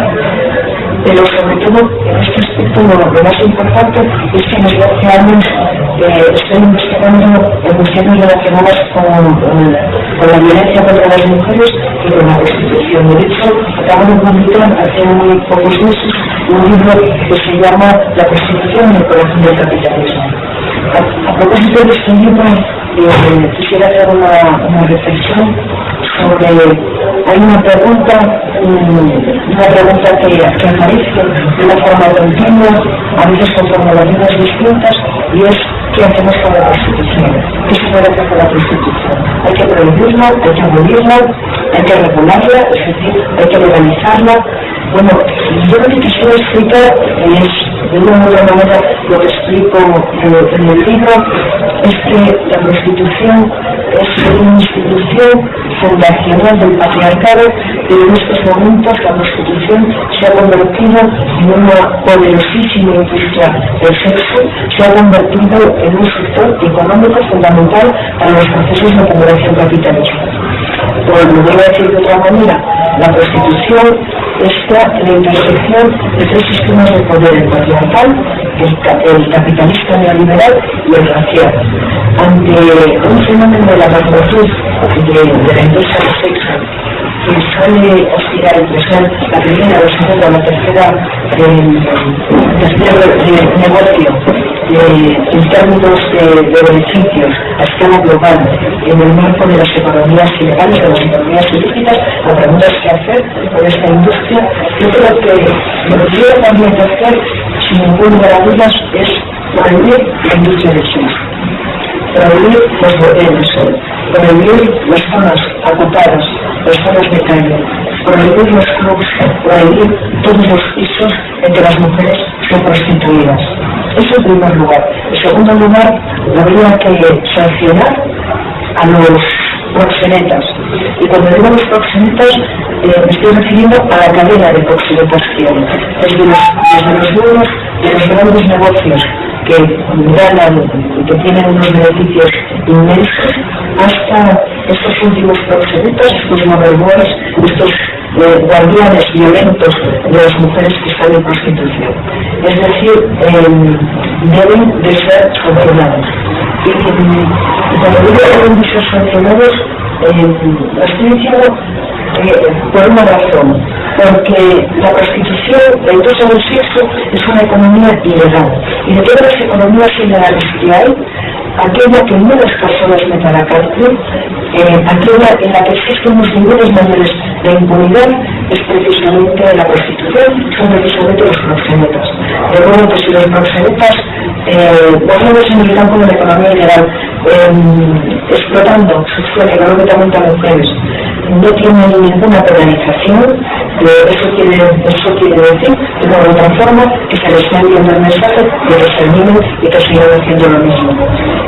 Pero sobre todo, en este aspecto, lo más importante es que en los 12 años estoy investigando cuestiones relacionadas con la violencia contra las mujeres y con la prostitución. De hecho, acabo de publicar hace muy pocos meses un libro que se llama La prostitución en el corazón del capitalismo. A propósito de este libro, quisiera hacer una reflexión sobre, hay una pregunta que aparece de una forma continua, a veces con formulaciones distintas, y es ¿qué hacemos con la prostitución? ¿Qué se puede hacer con la prostitución? Hay que prohibirla, hay que abolirla, hay que regularla, es decir, hay que legalizarla. Bueno, yo lo que quisiera explicar es, de una u otra manera, lo que explico en el libro, es que la prostitución es una institución fundacional del patriarcado, pero en estos momentos la prostitución se ha convertido en una poderosísima industria del sexo, se ha convertido en un sector económico fundamental para los procesos de acumulación capitalista. Pues lo voy a decir de otra manera, la prostitución está en la intersección de tres sistemas de poder, el patriarcal, el capitalista neoliberal y el racial. Ante un fenómeno de la magnitud de la empresa de sexo que suele oscilar entre ser la primera, la segunda o la tercera negocio en términos de beneficios a escala global en el marco de las economías ilegales, de las economías ilícitas, la pregunta es qué hacer con esta industria. Yo creo que lo que quiero también hacer, sin ningún lugar a dudas, es prohibir la industria del sexo, prohibir los bordeles, prohibir las zonas ocupadas, las zonas de calle, prohibir los clubs, prohibir todos los pisos en que las mujeres son prostituidas. Eso en primer lugar. En segundo lugar, habría que sancionar a los proxenetas. Y cuando digo los proxenetas, me estoy refiriendo a la cadena de proxenetación. Desde los dueños de los grandes negocios que ganan y que tienen unos beneficios inmensos, hasta estos últimos proxenetas, estos moverboys, estos guardianes violentos de las mujeres que están en prostitución. Es decir, deben de ser sancionados. Y cuando digo que deben de ser sancionados, lo estoy diciendo por una razón, porque la prostitución, la industria del sexo, es una economía ilegal. Y de todas las economías ilegales que hay, aquella que menos personas meten a la cárcel, aquella en la que existen unos niveles mayores de impunidad, es precisamente la prostitución, son precisamente los proxenetas. De modo que si los proxenetas, basados en el campo de la economía ilegal, explotando sexual y económicamente a mujeres, no tienen ninguna penalización, eso quiere decir, de una u otra forma, que se les está enviando el mensaje de que se eliminen y que sigan haciendo lo mismo.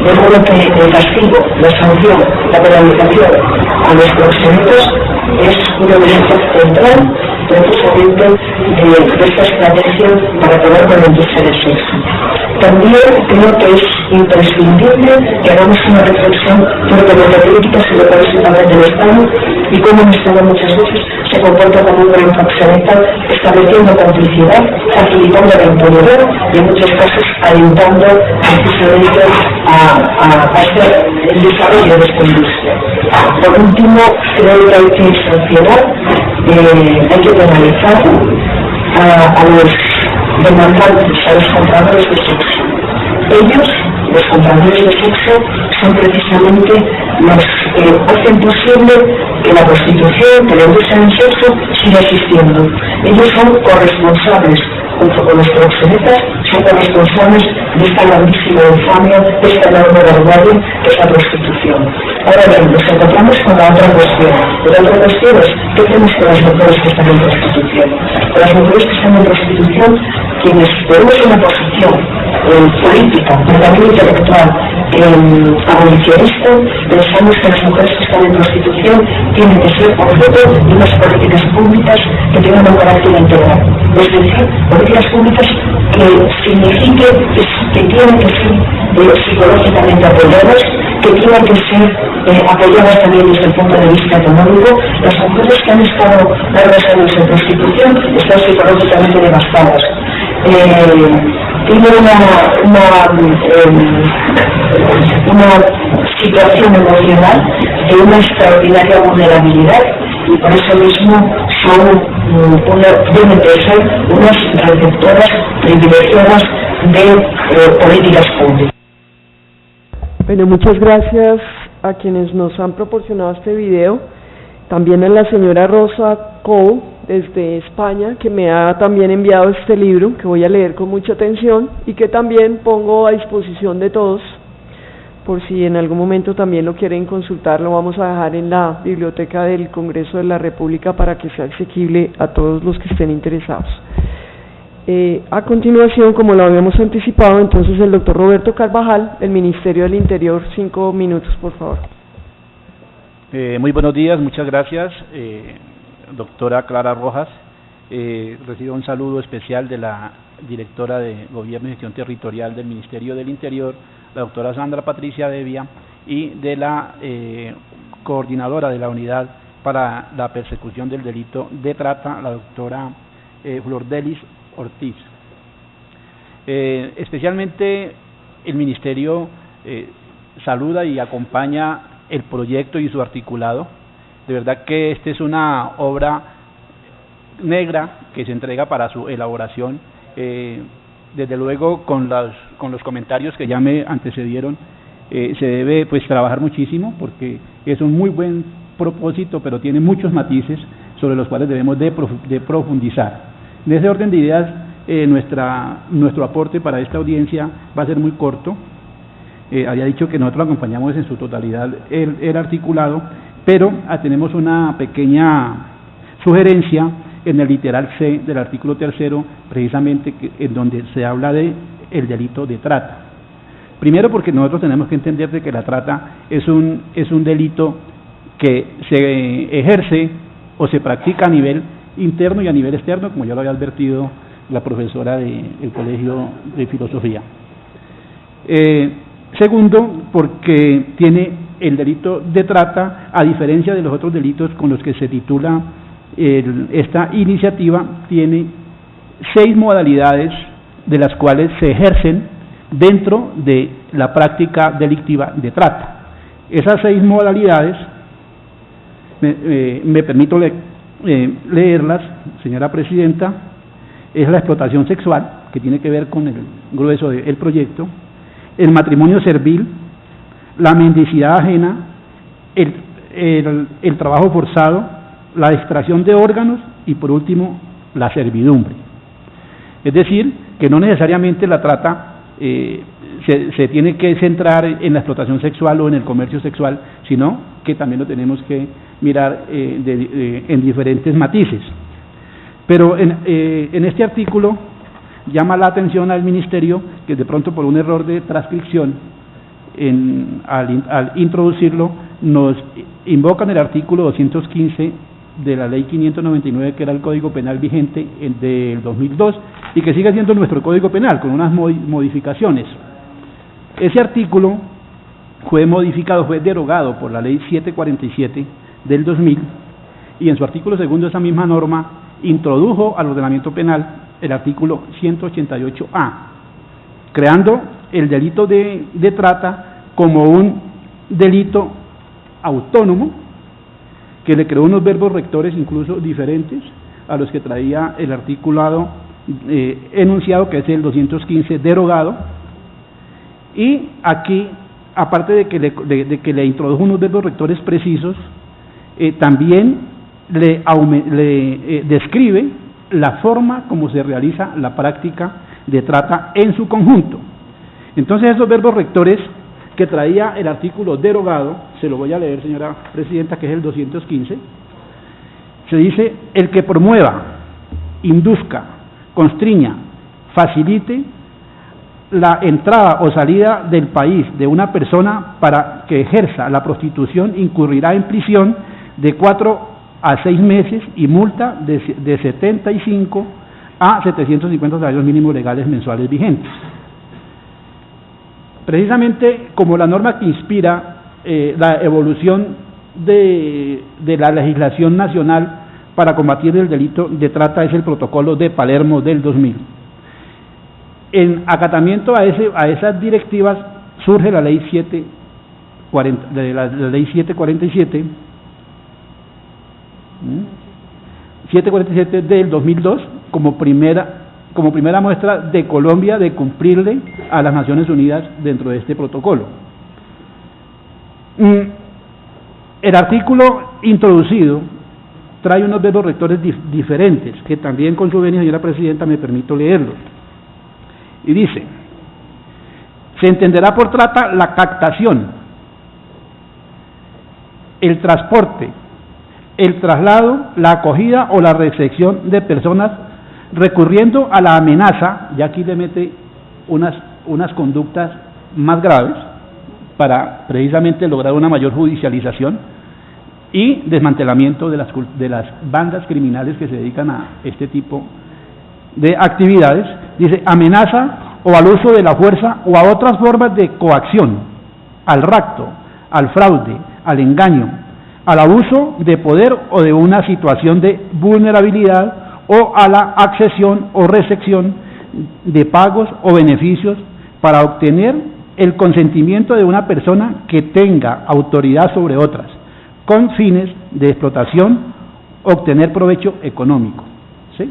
De modo que el castigo, la sanción, la penalización a los proxenetas es una evidencia central precisamente de esta estrategia para acabar con la industria del sexo. También creo que es imprescindible que hagamos una reflexión sobre la política sobre cuál es el papel del Estado y cómo el Estado muchas veces se comporta como un gran proxeneta, estableciendo complicidad, facilitando la impunidad y en muchos casos alentando precisamente a hacer el desarrollo de esta industria. Por último, creo que hay que sancionar, hay que penalizar a los demandantes, a los compradores de sexo. Ellos, los compradores de sexo, son precisamente los que hacen posible que la prostitución, que la industria del sexo siga existiendo. Ellos son corresponsables junto con los proxenetas, son los responsables de esta grandísima infamia, de esta enorme barbarie que es la prostitución. Ahora bien, nos encontramos con la otra cuestión. La otra cuestión es, ¿qué hacemos con las mujeres que están en prostitución? Con las mujeres que están en prostitución, quienes tenemos una posición política, pero también intelectual, abolicionista, pensamos que las mujeres que están en prostitución tienen que ser objeto de unas políticas públicas que tengan un carácter integral. Es decir, políticas públicas que signifiquen que tienen que ser psicológicamente apoyadas, que tienen que ser apoyadas también desde el punto de vista económico. Las mujeres que han estado largos años en prostitución están psicológicamente devastadas. Tiene una situación emocional de una extraordinaria vulnerabilidad y por eso mismo deben de ser unas receptoras privilegiadas de políticas públicas. Bueno, muchas gracias a quienes nos han proporcionado este video, también a la señora Rosa Cole desde España, que me ha también enviado este libro, que voy a leer con mucha atención y que también pongo a disposición de todos, por si en algún momento también lo quieren consultar. Lo vamos a dejar en la biblioteca del Congreso de la República para que sea asequible a todos los que estén interesados. A continuación, como lo habíamos anticipado, entonces el doctor Roberto Carvajal, del Ministerio del Interior, 5 minutos, por favor. Muy buenos días, muchas gracias, doctora Clara Rojas. Recibo un saludo especial de la directora de Gobierno y Gestión Territorial del Ministerio del Interior, la doctora Sandra Patricia Devia, y de la coordinadora de la Unidad para la Persecución del Delito de Trata, la doctora Flordelis Ortiz. Especialmente el Ministerio saluda y acompaña el proyecto y su articulado. De verdad que esta es una obra negra que se entrega para su elaboración. Desde luego con los comentarios que ya me antecedieron, se debe pues trabajar muchísimo porque es un muy buen propósito, pero tiene muchos matices sobre los cuales debemos de profundizar. En ese orden de ideas, nuestro aporte para esta audiencia va a ser muy corto. Había dicho que nosotros acompañamos en su totalidad el articulado, pero tenemos una pequeña sugerencia en el literal C del artículo 3º, precisamente en donde se habla de el delito de trata. Primero, porque nosotros tenemos que entender de que la trata es un delito que se ejerce o se practica a nivel interno y a nivel externo, como ya lo había advertido la profesora del Colegio de Filosofía. Segundo, porque tiene el delito de trata, a diferencia de los otros delitos con los que se titula esta iniciativa, tiene 6 modalidades de las cuales se ejercen dentro de la práctica delictiva de trata. Esas 6 modalidades, me permito leerlas, señora presidenta. Es la explotación sexual, que tiene que ver con el grueso del proyecto, el matrimonio servil, la mendicidad ajena, el trabajo forzado, la extracción de órganos y, por último, la servidumbre. Es decir, que no necesariamente la trata se tiene que centrar en la explotación sexual o en el comercio sexual, sino que también lo tenemos que mirar en diferentes matices. Pero en este artículo llama la atención al Ministerio que de pronto por un error de transcripción al introducirlo nos invocan el artículo 215 de la ley 599, que era el Código Penal vigente del 2002 y que sigue siendo nuestro Código Penal con unas modificaciones. Ese artículo fue derogado por la ley 747 del 2000 y en su artículo segundo esa misma norma introdujo al ordenamiento penal el artículo 188A, creando el delito de trata como un delito autónomo que le creó unos verbos rectores incluso diferentes a los que traía el articulado enunciado, que es el 215 derogado. Y aquí, aparte de que le introdujo unos verbos rectores precisos, también le describe la forma como se realiza la práctica de trata en su conjunto. Entonces, esos verbos rectores que traía el artículo derogado, se lo voy a leer, señora presidenta, que es el 215, se dice: el que promueva, induzca, constriña, facilite la entrada o salida del país de una persona para que ejerza la prostitución incurrirá en prisión de 4 a 6 meses y multa de 75 a 750 salarios mínimos legales mensuales vigentes. Precisamente como la norma que inspira la evolución de la legislación nacional para combatir el delito de trata es el protocolo de Palermo del 2000. En acatamiento a esas directivas surge la ley 747 del 2002 como primera muestra de Colombia de cumplirle a las Naciones Unidas dentro de este protocolo. El artículo introducido trae unos verbos rectores diferentes, que también con su venia, señora presidenta, me permito leerlos. Y dice: se entenderá por trata la captación, el transporte, el traslado, la acogida o la recepción de personas recurriendo a la amenaza, y aquí le mete unas conductas más graves para precisamente lograr una mayor judicialización y desmantelamiento de las bandas criminales que se dedican a este tipo de actividades. Dice: amenaza o al uso de la fuerza o a otras formas de coacción, al rapto, al fraude, al engaño, al abuso de poder o de una situación de vulnerabilidad o a la accesión o recepción de pagos o beneficios para obtener el consentimiento de una persona que tenga autoridad sobre otras, con fines de explotación, obtener provecho económico. ¿Sí?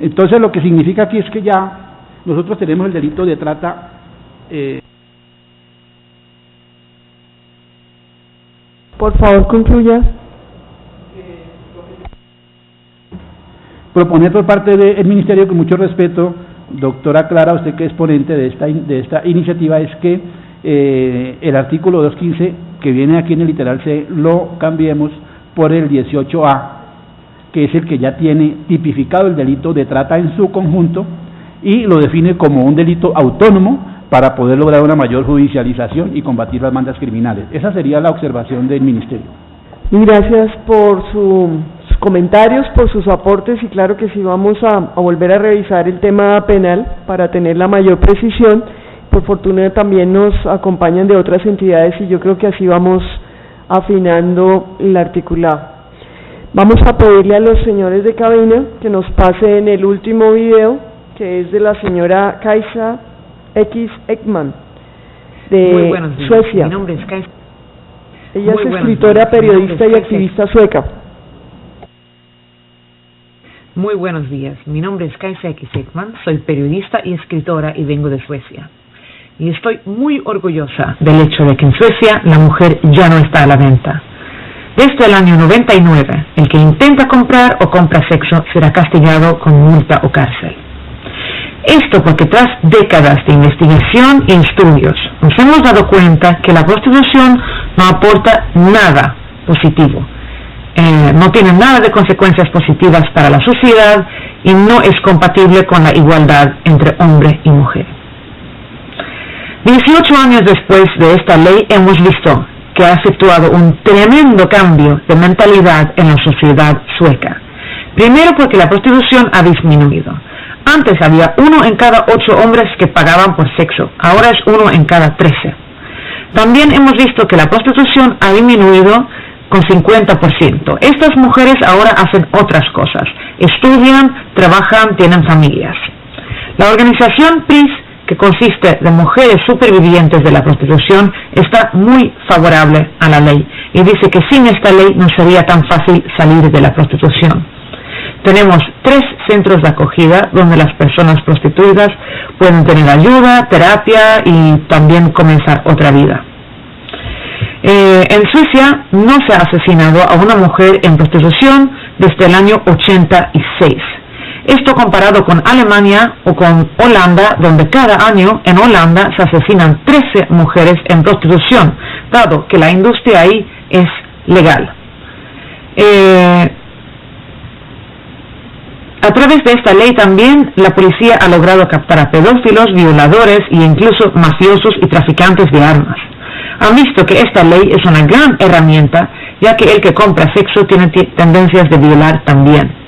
Entonces, lo que significa aquí es que ya nosotros tenemos el delito de trata Por favor, concluya. Proponer por parte del Ministerio, con mucho respeto, doctora Clara, usted que es ponente de esta iniciativa, es que el artículo 215, que viene aquí en el literal C, lo cambiemos por el 18A, que es el que ya tiene tipificado el delito de trata en su conjunto y lo define como un delito autónomo para poder lograr una mayor judicialización y combatir las bandas criminales. Esa sería la observación del Ministerio. Y gracias por sus comentarios, por sus aportes, y claro que sí vamos a volver a revisar el tema penal para tener la mayor precisión. Por fortuna también nos acompañan de otras entidades y yo creo que así vamos afinando el articulado. Vamos a pedirle a los señores de cabina que nos pasen el último video, que es de la señora Kajsa X. Ekman, de Suecia. Mi nombre es Kajsa. Ella es escritora, periodista y activista sueca. Muy buenos días, mi nombre es Kajsa X. Ekman, soy periodista y escritora y vengo de Suecia. Y estoy muy orgullosa del hecho de que en Suecia la mujer ya no está a la venta. Desde el año 99, el que intenta comprar o compra sexo será castigado con multa o cárcel. Esto porque tras décadas de investigación y estudios nos hemos dado cuenta que la prostitución no aporta nada positivo, no tiene nada de consecuencias positivas para la sociedad y no es compatible con la igualdad entre hombre y mujer. 18 años después de esta ley hemos visto que ha efectuado un tremendo cambio de mentalidad en la sociedad sueca. Primero porque la prostitución ha disminuido. Antes había 1 en cada 8 hombres que pagaban por sexo, ahora es 1 en cada 13. También hemos visto que la prostitución ha disminuido con 50%. Estas mujeres ahora hacen otras cosas, estudian, trabajan, tienen familias. La organización PRIS, que consiste de mujeres supervivientes de la prostitución, está muy favorable a la ley y dice que sin esta ley no sería tan fácil salir de la prostitución. Tenemos 3 centros de acogida donde las personas prostituidas pueden tener ayuda, terapia y también comenzar otra vida. En Suecia no se ha asesinado a una mujer en prostitución desde el año 86. Esto comparado con Alemania o con Holanda, donde cada año en Holanda se asesinan 13 mujeres en prostitución, dado que la industria ahí es legal. A través de esta ley también la policía ha logrado captar a pedófilos, violadores e incluso mafiosos y traficantes de armas. Han visto que esta ley es una gran herramienta, ya que el que compra sexo tiene tendencias de violar también.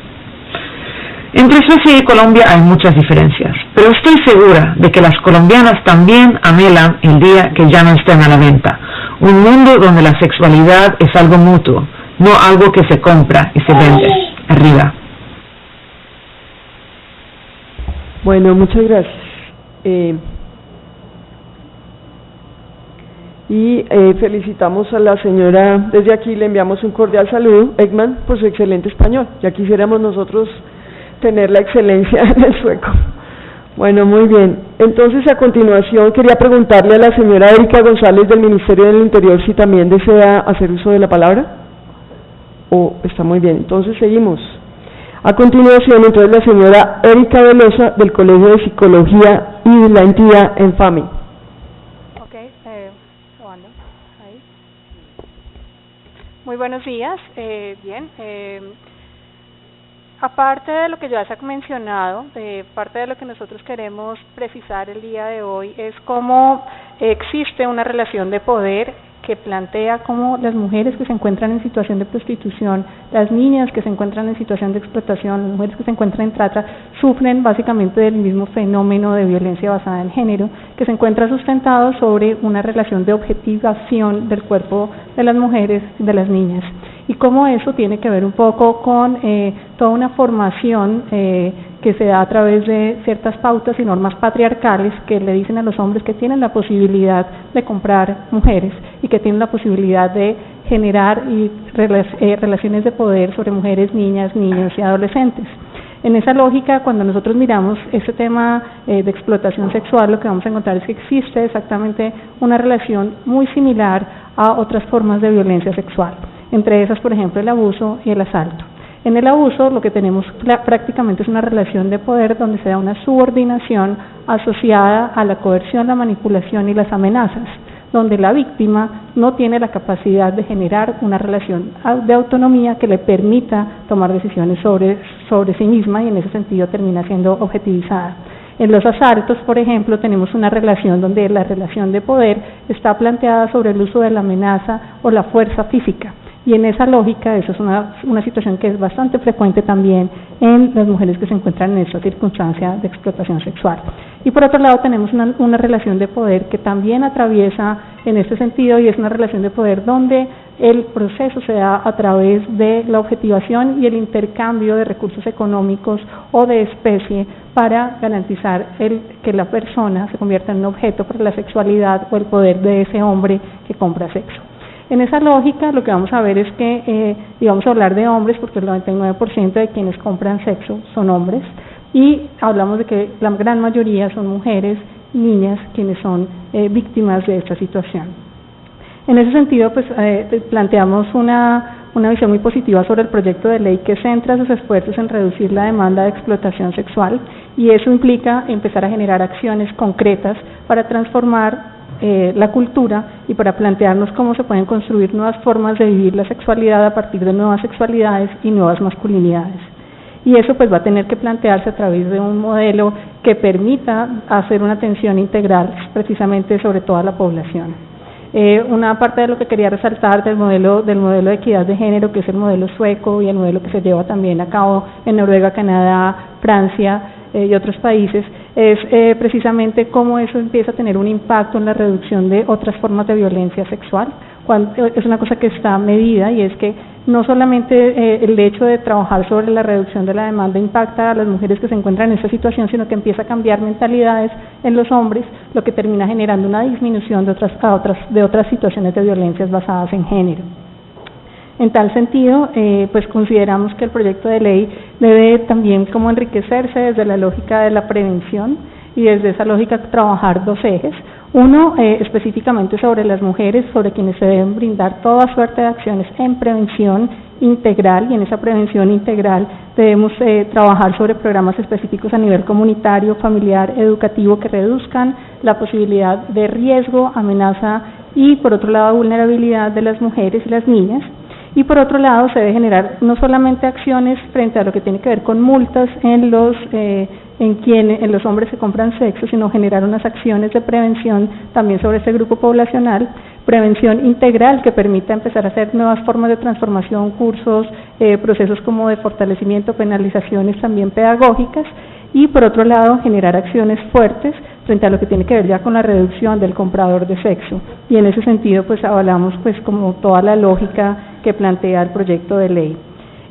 Entre Suecia y Colombia hay muchas diferencias, pero estoy segura de que las colombianas también anhelan el día que ya no estén a la venta. Un mundo donde la sexualidad es algo mutuo, no algo que se compra y se vende. Arriba. Bueno, muchas gracias. Felicitamos a la señora, desde aquí le enviamos un cordial saludo, Ekman, por su excelente español. Ya quisiéramos nosotros tener la excelencia en el sueco. Bueno, muy bien. Entonces, a continuación, quería preguntarle a la señora Erika González del Ministerio del Interior si también desea hacer uso de la palabra. Está muy bien. Entonces, seguimos. A continuación, entonces, la señora Erika Velosa del Colegio de Psicología y de la entidad ENFAMI. Probando. Ahí. Muy buenos días. Aparte de lo que ya se ha mencionado, parte de lo que nosotros queremos precisar el día de hoy es cómo existe una relación de poder que plantea cómo las mujeres que se encuentran en situación de prostitución, las niñas que se encuentran en situación de explotación, las mujeres que se encuentran en trata, sufren básicamente del mismo fenómeno de violencia basada en género, que se encuentra sustentado sobre una relación de objetivación del cuerpo de las mujeres y de las niñas. Y cómo eso tiene que ver un poco con toda una formación que se da a través de ciertas pautas y normas patriarcales que le dicen a los hombres que tienen la posibilidad de comprar mujeres y que tienen la posibilidad de generar relaciones de poder sobre mujeres, niñas, niños y adolescentes. En esa lógica, cuando nosotros miramos este tema de explotación sexual, lo que vamos a encontrar es que existe exactamente una relación muy similar a otras formas de violencia sexual. Entre esas, por ejemplo, el abuso y el asalto. En el abuso lo que tenemos prácticamente es una relación de poder donde se da una subordinación asociada a la coerción, la manipulación y las amenazas, donde la víctima no tiene la capacidad de generar una relación de autonomía que le permita tomar decisiones sobre sí misma y en ese sentido termina siendo objetivizada. En los asaltos, por ejemplo, tenemos una relación donde la relación de poder está planteada sobre el uso de la amenaza o la fuerza física. Y en esa lógica, eso es una situación que es bastante frecuente también en las mujeres que se encuentran en esta circunstancia de explotación sexual. Y por otro lado tenemos una relación de poder que también atraviesa en este sentido y es una relación de poder donde el proceso se da a través de la objetivación y el intercambio de recursos económicos o de especie para garantizar que la persona se convierta en un objeto para la sexualidad o el poder de ese hombre que compra sexo. En esa lógica lo que vamos a ver es que, y vamos a hablar de hombres porque el 99% de quienes compran sexo son hombres y hablamos de que la gran mayoría son mujeres, niñas, quienes son víctimas de esta situación. En ese sentido, pues planteamos una visión muy positiva sobre el proyecto de ley que centra sus esfuerzos en reducir la demanda de explotación sexual y eso implica empezar a generar acciones concretas para transformar la cultura y para plantearnos cómo se pueden construir nuevas formas de vivir la sexualidad a partir de nuevas sexualidades y nuevas masculinidades. Y eso pues va a tener que plantearse a través de un modelo que permita hacer una atención integral precisamente sobre toda la población. Una parte de lo que quería resaltar del modelo de equidad de género, que es el modelo sueco y el modelo que se lleva también a cabo en Noruega, Canadá, Francia y otros países, es precisamente cómo eso empieza a tener un impacto en la reducción de otras formas de violencia sexual. Es una cosa que está medida y es que no solamente el hecho de trabajar sobre la reducción de la demanda impacta a las mujeres que se encuentran en esa situación, sino que empieza a cambiar mentalidades en los hombres, lo que termina generando una disminución de otras situaciones de violencias basadas en género. En tal sentido, pues consideramos que el proyecto de ley debe también como enriquecerse desde la lógica de la prevención y desde esa lógica trabajar dos ejes. Uno, específicamente sobre las mujeres, sobre quienes se deben brindar toda suerte de acciones en prevención integral, y en esa prevención integral debemos trabajar sobre programas específicos a nivel comunitario, familiar, educativo, que reduzcan la posibilidad de riesgo, amenaza y, por otro lado, vulnerabilidad de las mujeres y las niñas. Y por otro lado, se debe generar no solamente acciones frente a lo que tiene que ver con multas en los hombres que compran sexo, sino generar unas acciones de prevención también sobre este grupo poblacional, prevención integral que permita empezar a hacer nuevas formas de transformación, cursos, procesos como de fortalecimiento, penalizaciones también pedagógicas, y por otro lado generar acciones fuertes frente a lo que tiene que ver ya con la reducción del comprador de sexo. Y en ese sentido pues avalamos pues como toda la lógica que plantea el proyecto de ley.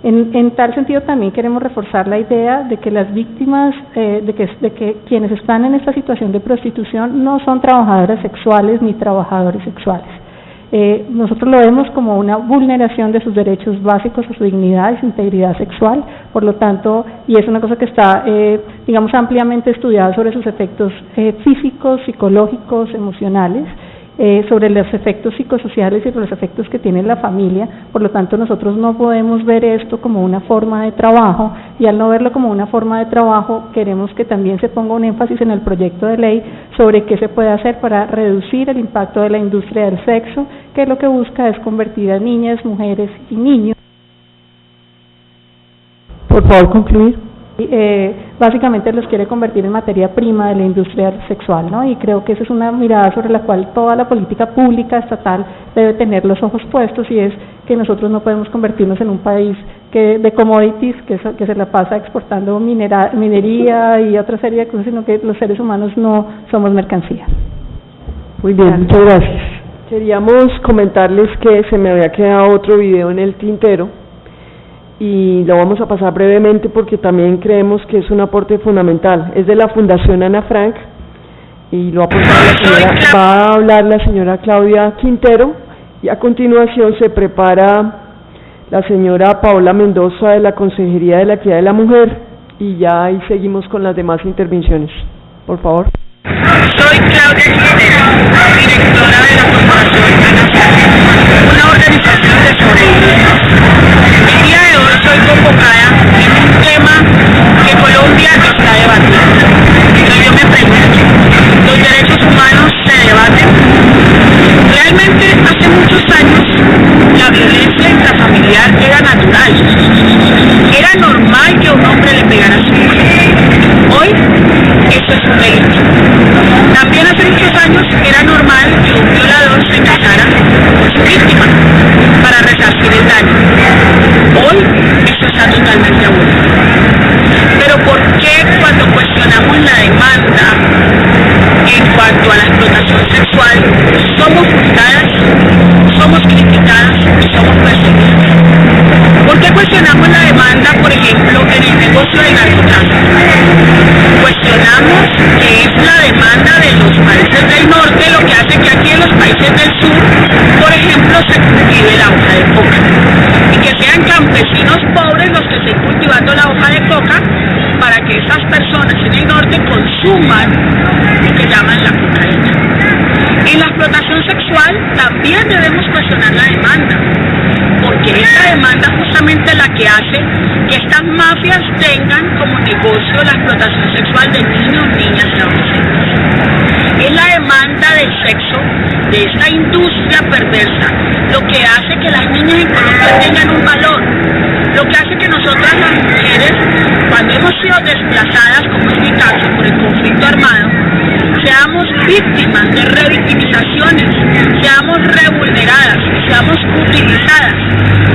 En tal sentido también queremos reforzar la idea de que las víctimas, de que quienes están en esta situación de prostitución no son trabajadoras sexuales ni trabajadores sexuales. Nosotros lo vemos como una vulneración de sus derechos básicos, a su dignidad y su integridad sexual, por lo tanto, y es una cosa que está, digamos, ampliamente estudiada sobre sus efectos físicos, psicológicos, emocionales, sobre los efectos psicosociales y sobre los efectos que tiene la familia. Por lo tanto, nosotros no podemos ver esto como una forma de trabajo, y al no verlo como una forma de trabajo, queremos que también se ponga un énfasis en el proyecto de ley sobre qué se puede hacer para reducir el impacto de la industria del sexo, que lo que busca es convertir a niñas, mujeres y niños. Por favor, concluir. Básicamente los quiere convertir en materia prima de la industria sexual, ¿no? Y creo que esa es una mirada sobre la cual toda la política pública estatal debe tener los ojos puestos, y es que nosotros no podemos convertirnos en un país de commodities que se la pasa exportando minería y otra serie de cosas, sino que los seres humanos no somos mercancía. Muy bien, muchas gracias. Queríamos comentarles que se me había quedado otro video en el tintero, y lo vamos a pasar brevemente porque también creemos que es un aporte fundamental. Es de la Fundación Ana Frank y lo va a hablar la señora Claudia Quintero, y a continuación se prepara la señora Paola Mendoza de la Consejería de la Equidad de la Mujer, y ya ahí seguimos con las demás intervenciones. Por favor. Soy Claudia Quintero, directora de la Fundación Ana Frank, una organización de sobrevivientes. El día de hoy soy convocada en un tema que Colombia está debatiendo. Pero yo me pregunto, ¿los derechos humanos se debaten? Realmente hace muchos años la violencia intrafamiliar era natural. Era normal que un hombre le pegara a su mujer. Hoy eso es un delito. También hace muchos años era normal que un violador se casara con su víctima para resarcir el daño. Hoy eso está totalmente abolido. Pero ¿por qué cuando cuestionamos la demanda en cuanto a la explotación sexual somos juzgadas, somos criticadas y somos perseguidas? ¿Por qué cuestionamos la demanda, por ejemplo, en el negocio del narcotráfico? Cuestionamos que es la demanda de los países del norte lo que hace que aquí en los países del sur, por ejemplo, se cultive la hoja de coca, y que sean campesinos pobres los que estén cultivando la hoja de coca para que esas personas en el norte consuman lo que llaman la cocaína. En la explotación sexual también debemos cuestionar la demanda, porque esta demanda es justamente la que hace que estas mafias tengan como negocio la explotación sexual de niños, niñas y adolescentes. Es la demanda del sexo, de esta industria perversa, lo que hace que las niñas en Colombia tengan un valor, lo que hace que nosotras las mujeres, cuando hemos sido desplazadas, como es mi caso, por el conflicto armado, seamos víctimas de revictimizaciones, seamos revulneradas, seamos utilizadas,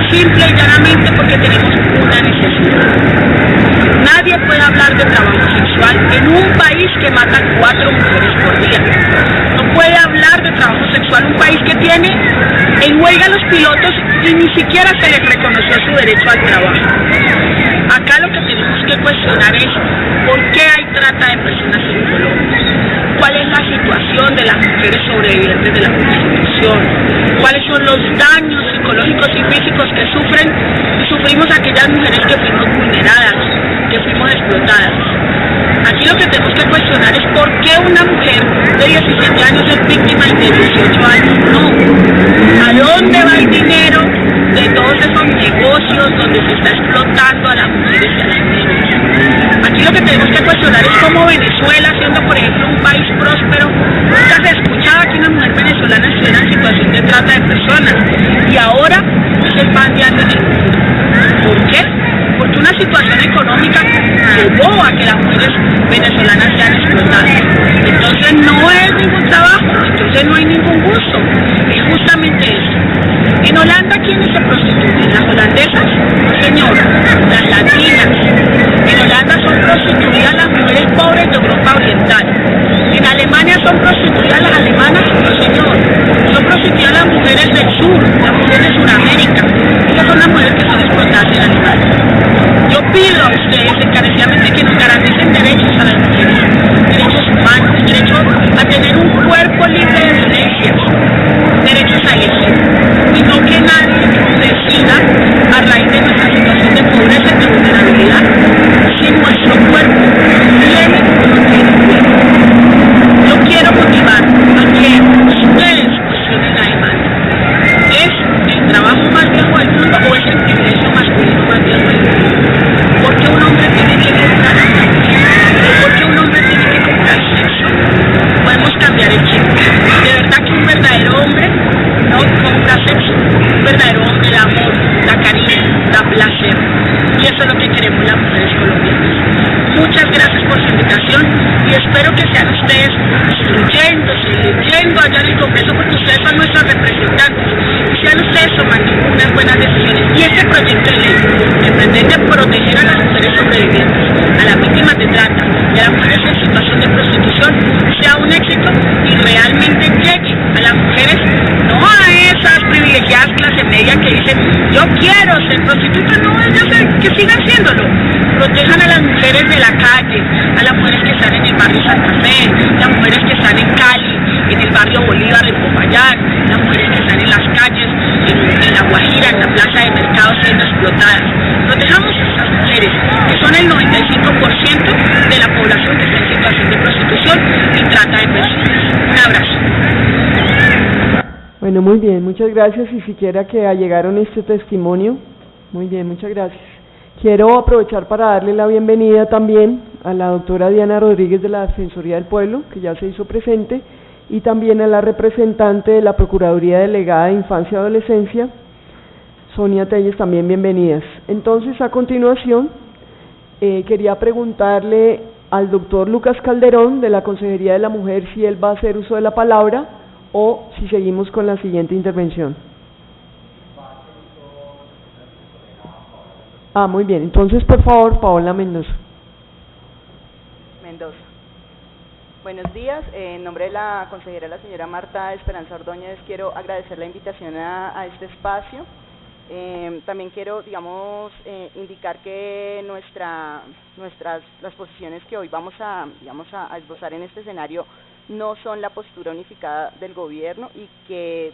simple y llanamente porque tenemos una necesidad. Nadie puede hablar de trabajo sexual en un país que mata 4 mujeres por día. No puede hablar de trabajo sexual un país que tiene en huelga los pilotos y ni siquiera se les reconoció su derecho al trabajo. Acá lo que tenemos que cuestionar es por qué hay trata de personas en Colombia. ¿Cuál es la situación de las mujeres sobrevivientes de la prostitución? ¿Cuáles son los daños psicológicos y físicos que sufrimos aquellas mujeres que fuimos vulneradas, que fuimos explotadas? Aquí lo que tenemos que cuestionar es por qué una mujer de 17 años es víctima y de 18 años no. ¿A dónde va el dinero de todos esos negocios que tenemos que cuestionar es cómo Venezuela, siendo por ejemplo un país próspero, nunca se escuchaba que una mujer venezolana estuviera en situación de trata de personas, y ahora es el pan diario en el mundo. ¿Por qué? Porque una situación económica llevó a que las mujeres venezolanas sean explotadas. Entonces no es ningún trabajo, entonces no hay ningún gusto, es justamente eso. En Holanda, ¿quiénes se prostituyen? ¿Las holandesas? No, señor, las latinas. En Holanda son prostituidas las mujeres pobres de Europa Oriental. En Alemania son prostituidas las alemanas, no, señor. Son prostituidas las mujeres del sur, las mujeres de Sudamérica. Esas son las mujeres que son explotadas en Alemania. Yo pido a ustedes encarecidamente que nos garanticen derechos a las mujeres, derechos humanos, derecho a tener un cuerpo libre de violencias, derechos a elegir, y no que nadie decida a raíz de nuestra situación de pobreza y de vulnerabilidad si nuestro cuerpo tiene o no tiene cuerpo. Yo quiero motivar a que ustedes cuestionen la demanda. ¿Es el trabajo más viejo del mundo o es el privilegio masculino más viejo del mundo? ¿Por qué un hombre tiene que comprar sexo? ¿Por qué un hombre tiene que comprar sexo? Podemos cambiar el chip. De verdad que un verdadero hombre no compra sexo. Un verdadero hombre da amor, da cariño, da placer. Y eso es lo que queremos las mujeres colombianas. Muchas gracias por su invitación y espero que sean ustedes instruyéndose, leyendo allá en el Congreso, porque ustedes son nuestros representantes, y sean ustedes tomando unas buenas decisiones. Y este proyecto de ley que pretende proteger a las mujeres sobrevivientes, a las víctimas de trata y a las mujeres en situación de prostitución sea un éxito y realmente llegue a las mujeres, no a esas privilegiadas clase media que dicen yo quiero ser prostituta, no, ellas que sigan siéndolo. Protejan a las mujeres de la calle, a las mujeres que están en el barrio Santa Fe, las mujeres que están en Cali, en el barrio Bolívar, en Popayán, las mujeres que están en las calles, en La Guajira, en la plaza de mercado siendo explotadas. Protejamos a esas mujeres, que son el 95% de la población que está en situación de prostitución y trata de personas. Un abrazo. Bueno, muy bien, muchas gracias, y siquiera que allegaron este testimonio. Muy bien, muchas gracias. Quiero aprovechar para darle la bienvenida también a la doctora Diana Rodríguez de la Defensoría del Pueblo, que ya se hizo presente, y también a la representante de la Procuraduría Delegada de Infancia y Adolescencia, Sonia Telles, también bienvenidas. Entonces, a continuación, quería preguntarle al doctor Lucas Calderón de la Consejería de la Mujer si él va a hacer uso de la palabra o si seguimos con la siguiente intervención. Muy bien. Entonces, por favor, Paola Mendoza. Buenos días. En nombre de la consejera, la señora Marta Esperanza Ordóñez, quiero agradecer la invitación a este espacio. También quiero, indicar que las posiciones que hoy vamos a esbozar en este escenario no son la postura unificada del gobierno y que,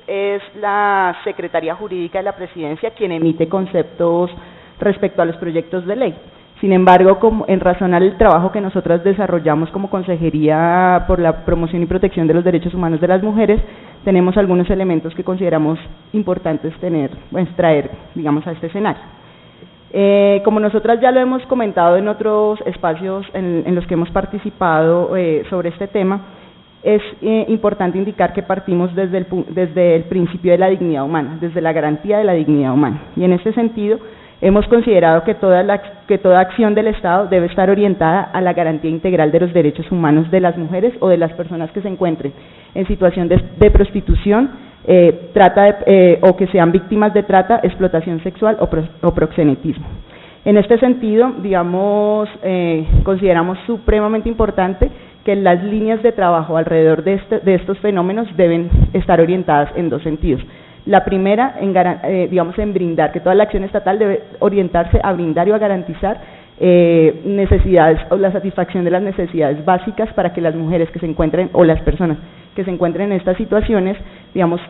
es la Secretaría Jurídica de la Presidencia quien emite conceptos respecto a los proyectos de ley. Sin embargo, en razón al trabajo que nosotras desarrollamos como Consejería por la Promoción y Protección de los Derechos Humanos de las Mujeres, tenemos algunos elementos que consideramos importantes traer, a este escenario. Como nosotras ya lo hemos comentado en otros espacios en los que hemos participado sobre este tema, es importante indicar que partimos desde el principio de la dignidad humana, desde la garantía de la dignidad humana. Y en este sentido, hemos considerado que toda acción del Estado debe estar orientada a la garantía integral de los derechos humanos de las mujeres o de las personas que se encuentren en situación de prostitución, o que sean víctimas de trata, explotación sexual o proxenetismo. En este sentido, consideramos supremamente importante que las líneas de trabajo alrededor de estos fenómenos deben estar orientadas en dos sentidos. La primera, en brindar, que toda la acción estatal debe orientarse a brindar y a garantizar necesidades o la satisfacción de las necesidades básicas para que las mujeres que se encuentren o las personas que se encuentren en estas situaciones,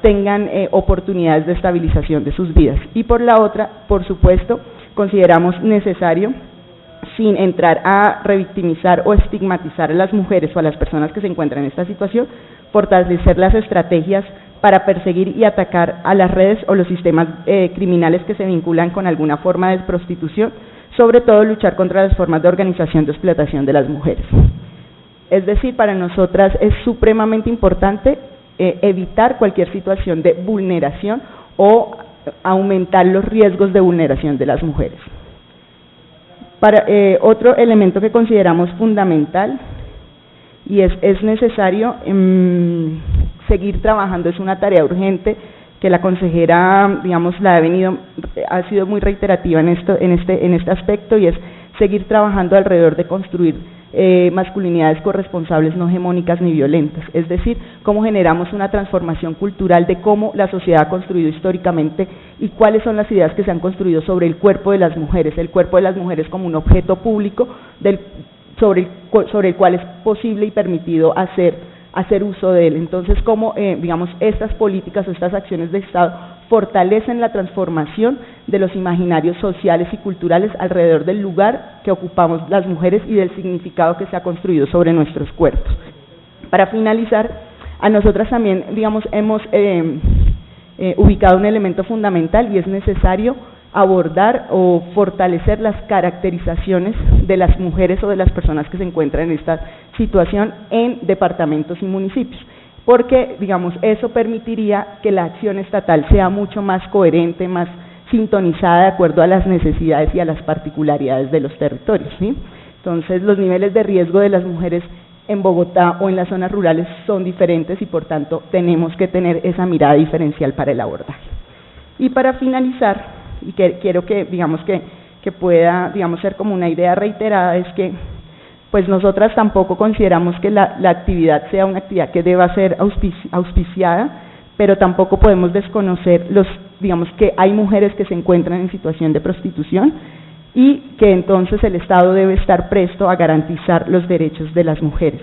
tengan oportunidades de estabilización de sus vidas. Y por la otra, por supuesto, consideramos necesario, sin entrar a revictimizar o estigmatizar a las mujeres o a las personas que se encuentran en esta situación, fortalecer las estrategias para perseguir y atacar a las redes o los sistemas criminales que se vinculan con alguna forma de prostitución, sobre todo luchar contra las formas de organización de explotación de las mujeres. Es decir, para nosotras es supremamente importante evitar cualquier situación de vulneración o aumentar los riesgos de vulneración de las mujeres. Otro elemento que consideramos fundamental y es necesario seguir trabajando, es una tarea urgente que la consejera, digamos, ha sido muy reiterativa en este aspecto, y es seguir trabajando alrededor de construir masculinidades corresponsables, no hegemónicas ni violentas, es decir, cómo generamos una transformación cultural de cómo la sociedad ha construido históricamente y cuáles son las ideas que se han construido sobre el cuerpo de las mujeres como un objeto público sobre el cual es posible y permitido hacer uso de él. Entonces, cómo, digamos, estas políticas o estas acciones de Estado fortalecen la transformación de los imaginarios sociales y culturales alrededor del lugar que ocupamos las mujeres y del significado que se ha construido sobre nuestros cuerpos. Para finalizar, a nosotras también, digamos, hemos ubicado un elemento fundamental, y es necesario abordar o fortalecer las caracterizaciones de las mujeres o de las personas que se encuentran en esta situación en departamentos y municipios, porque, digamos, eso permitiría que la acción estatal sea mucho más coherente, más sintonizada de acuerdo a las necesidades y a las particularidades de los territorios, ¿sí? Entonces, los niveles de riesgo de las mujeres en Bogotá o en las zonas rurales son diferentes y, por tanto, tenemos que tener esa mirada diferencial para el abordaje. Y para finalizar, y que quiero que, digamos, que pueda, digamos, ser como una idea reiterada, es que pues nosotras tampoco consideramos que la actividad sea una actividad que deba ser auspiciada, pero tampoco podemos desconocer digamos, que hay mujeres que se encuentran en situación de prostitución y que entonces el Estado debe estar presto a garantizar los derechos de las mujeres.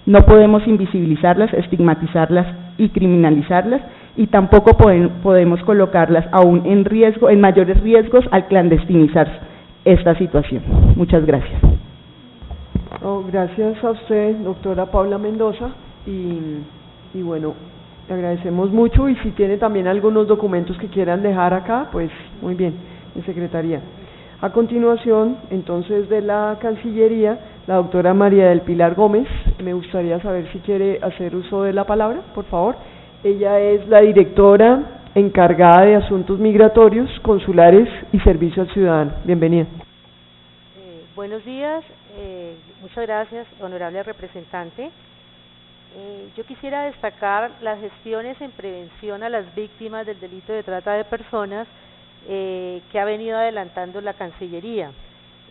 No podemos invisibilizarlas, estigmatizarlas y criminalizarlas, y tampoco podemos colocarlas aún en mayores riesgos al clandestinizar esta situación. Muchas gracias. Gracias a usted, doctora Paula Mendoza, y bueno, le agradecemos mucho, y si tiene también algunos documentos que quieran dejar acá, pues muy bien, en Secretaría. A continuación, entonces, de la Cancillería, la doctora María del Pilar Gómez. Me gustaría saber si quiere hacer uso de la palabra, por favor. Ella es la directora encargada de Asuntos Migratorios, Consulares y Servicio al Ciudadano. Bienvenida. Buenos días, muchas gracias, honorable representante. Yo quisiera destacar las gestiones en prevención a las víctimas del delito de trata de personas que ha venido adelantando la Cancillería.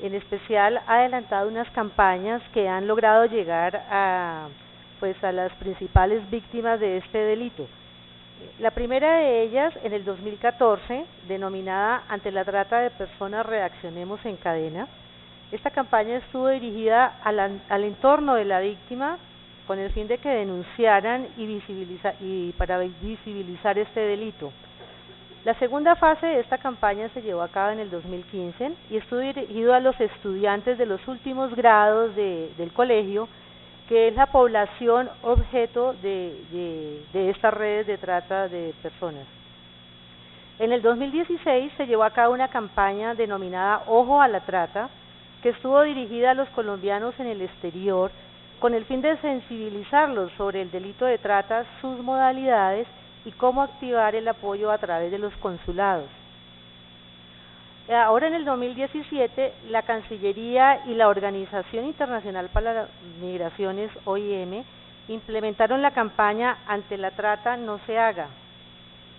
En especial, ha adelantado unas campañas que han logrado llegar a las principales víctimas de este delito. La primera de ellas, en el 2014, denominada Ante la trata de personas, reaccionemos en cadena. Esta campaña estuvo dirigida al entorno de la víctima con el fin de que denunciaran para visibilizar este delito. La segunda fase de esta campaña se llevó a cabo en el 2015 y estuvo dirigido a los estudiantes de los últimos grados del colegio, que es la población objeto de estas redes de trata de personas. En el 2016 se llevó a cabo una campaña denominada Ojo a la Trata, que estuvo dirigida a los colombianos en el exterior con el fin de sensibilizarlos sobre el delito de trata, sus modalidades y cómo activar el apoyo a través de los consulados. Ahora en el 2017, la Cancillería y la Organización Internacional para las Migraciones, OIM, implementaron la campaña Ante la trata no se haga.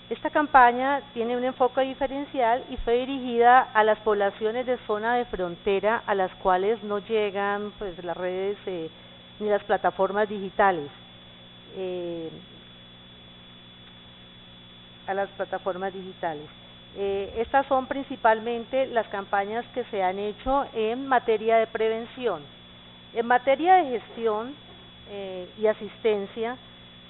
Esta campaña tiene un enfoque diferencial y fue dirigida a las poblaciones de zona de frontera a las cuales no llegan las redes ni las plataformas digitales. Estas son principalmente las campañas que se han hecho en materia de prevención. En materia de gestión y asistencia,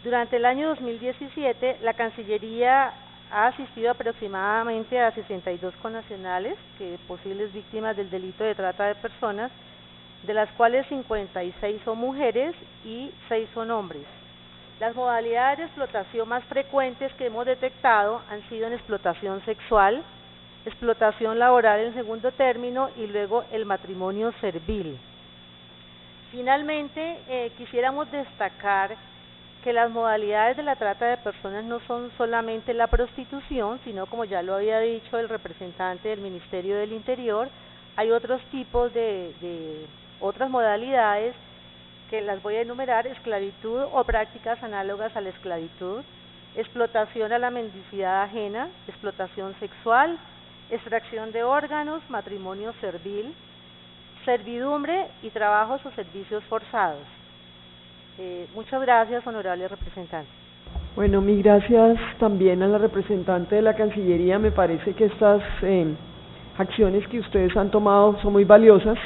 durante el año 2017, la Cancillería ha asistido aproximadamente a 62 connacionales, posibles víctimas del delito de trata de personas, de las cuales 56 son mujeres y 6 son hombres. Las modalidades de explotación más frecuentes que hemos detectado han sido en explotación sexual, explotación laboral en segundo término y luego el matrimonio servil. Finalmente, quisiéramos destacar que las modalidades de la trata de personas no son solamente la prostitución, sino, como ya lo había dicho el representante del Ministerio del Interior, hay otros tipos de otras modalidades que las voy a enumerar: esclavitud o prácticas análogas a la esclavitud, explotación a la mendicidad ajena, explotación sexual, extracción de órganos, matrimonio servil, servidumbre y trabajos o servicios forzados. Muchas gracias, honorable representante. Bueno, mil gracias también a la representante de la Cancillería. Me parece que estas acciones que ustedes han tomado son muy valiosas.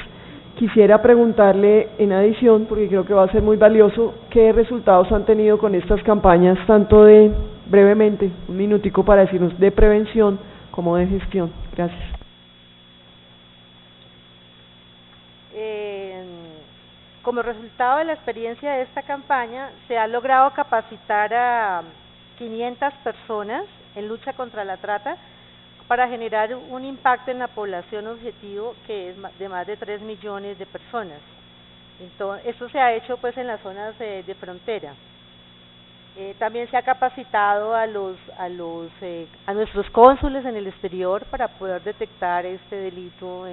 Quisiera preguntarle en adición, porque creo que va a ser muy valioso, ¿qué resultados han tenido con estas campañas, tanto de, brevemente, un minutico para decirnos, de prevención como de gestión? Gracias. Como resultado de la experiencia de esta campaña, se ha logrado capacitar a 500 personas en lucha contra la trata para generar un impacto en la población objetivo que es de más de 3 millones de personas. Entonces, esto se ha hecho pues en las zonas de frontera. También se ha capacitado a nuestros cónsules en el exterior para poder detectar este delito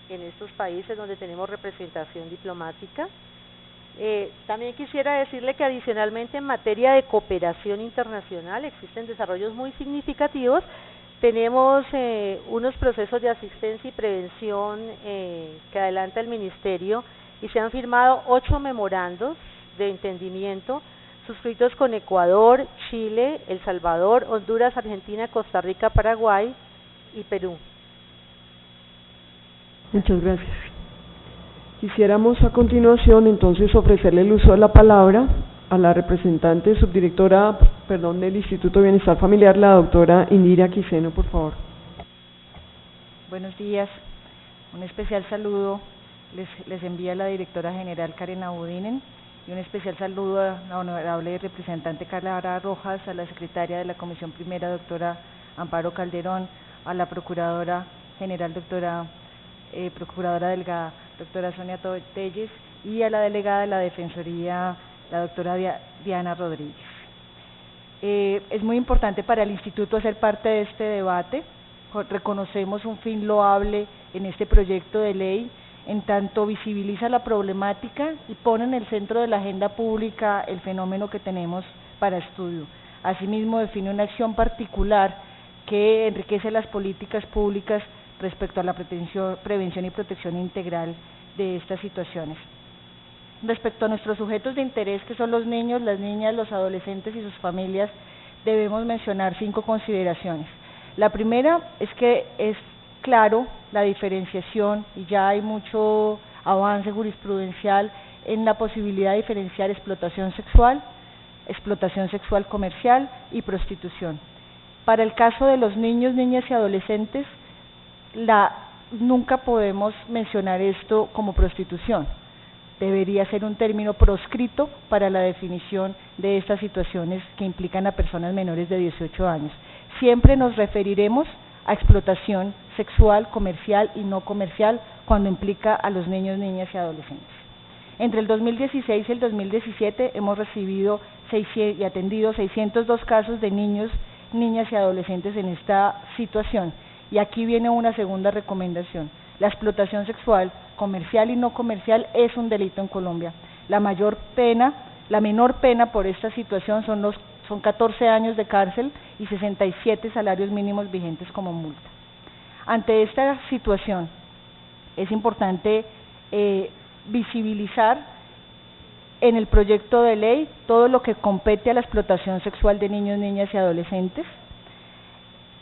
en estos países donde tenemos representación diplomática. También quisiera decirle que adicionalmente en materia de cooperación internacional existen desarrollos muy significativos. Tenemos unos procesos de asistencia y prevención que adelanta el Ministerio, y se han firmado 8 memorandos de entendimiento suscritos con Ecuador, Chile, El Salvador, Honduras, Argentina, Costa Rica, Paraguay y Perú. Muchas gracias. Quisiéramos a continuación entonces ofrecerle el uso de la palabra a la representante subdirectora, del Instituto de Bienestar Familiar, la doctora Indira Quiseno, por favor. Buenos días. Un especial saludo les envía la directora general Karen Abudinen, y un especial saludo a la honorable representante Carla Rojas, a la secretaria de la Comisión Primera, doctora Amparo Calderón, a la procuradora general, procuradora delegada, doctora Sonia Telles, y a la delegada de la Defensoría, la doctora Diana Rodríguez. Es muy importante para el Instituto ser parte de este debate. Reconocemos un fin loable en este proyecto de ley, en tanto visibiliza la problemática y pone en el centro de la agenda pública el fenómeno que tenemos para estudio. Asimismo, define una acción particular que enriquece las políticas públicas respecto a la prevención y protección integral de estas situaciones. Respecto a nuestros sujetos de interés, que son los niños, las niñas, los adolescentes y sus familias, debemos mencionar 5 consideraciones. La primera es que es claro la diferenciación, y ya hay mucho avance jurisprudencial en la posibilidad de diferenciar explotación sexual comercial y prostitución. Para el caso de los niños, niñas y adolescentes, nunca podemos mencionar esto como prostitución. Debería ser un término proscrito para la definición de estas situaciones que implican a personas menores de 18 años. Siempre nos referiremos a explotación sexual, comercial y no comercial cuando implica a los niños, niñas y adolescentes. Entre el 2016 y el 2017 hemos recibido y atendido 602 casos de niños, niñas y adolescentes en esta situación. Y aquí viene una segunda recomendación. La explotación sexual, comercial y no comercial, es un delito en Colombia. La menor pena por esta situación son 14 años de cárcel y 67 salarios mínimos vigentes como multa. Ante esta situación, es importante visibilizar en el proyecto de ley todo lo que compete a la explotación sexual de niños, niñas y adolescentes,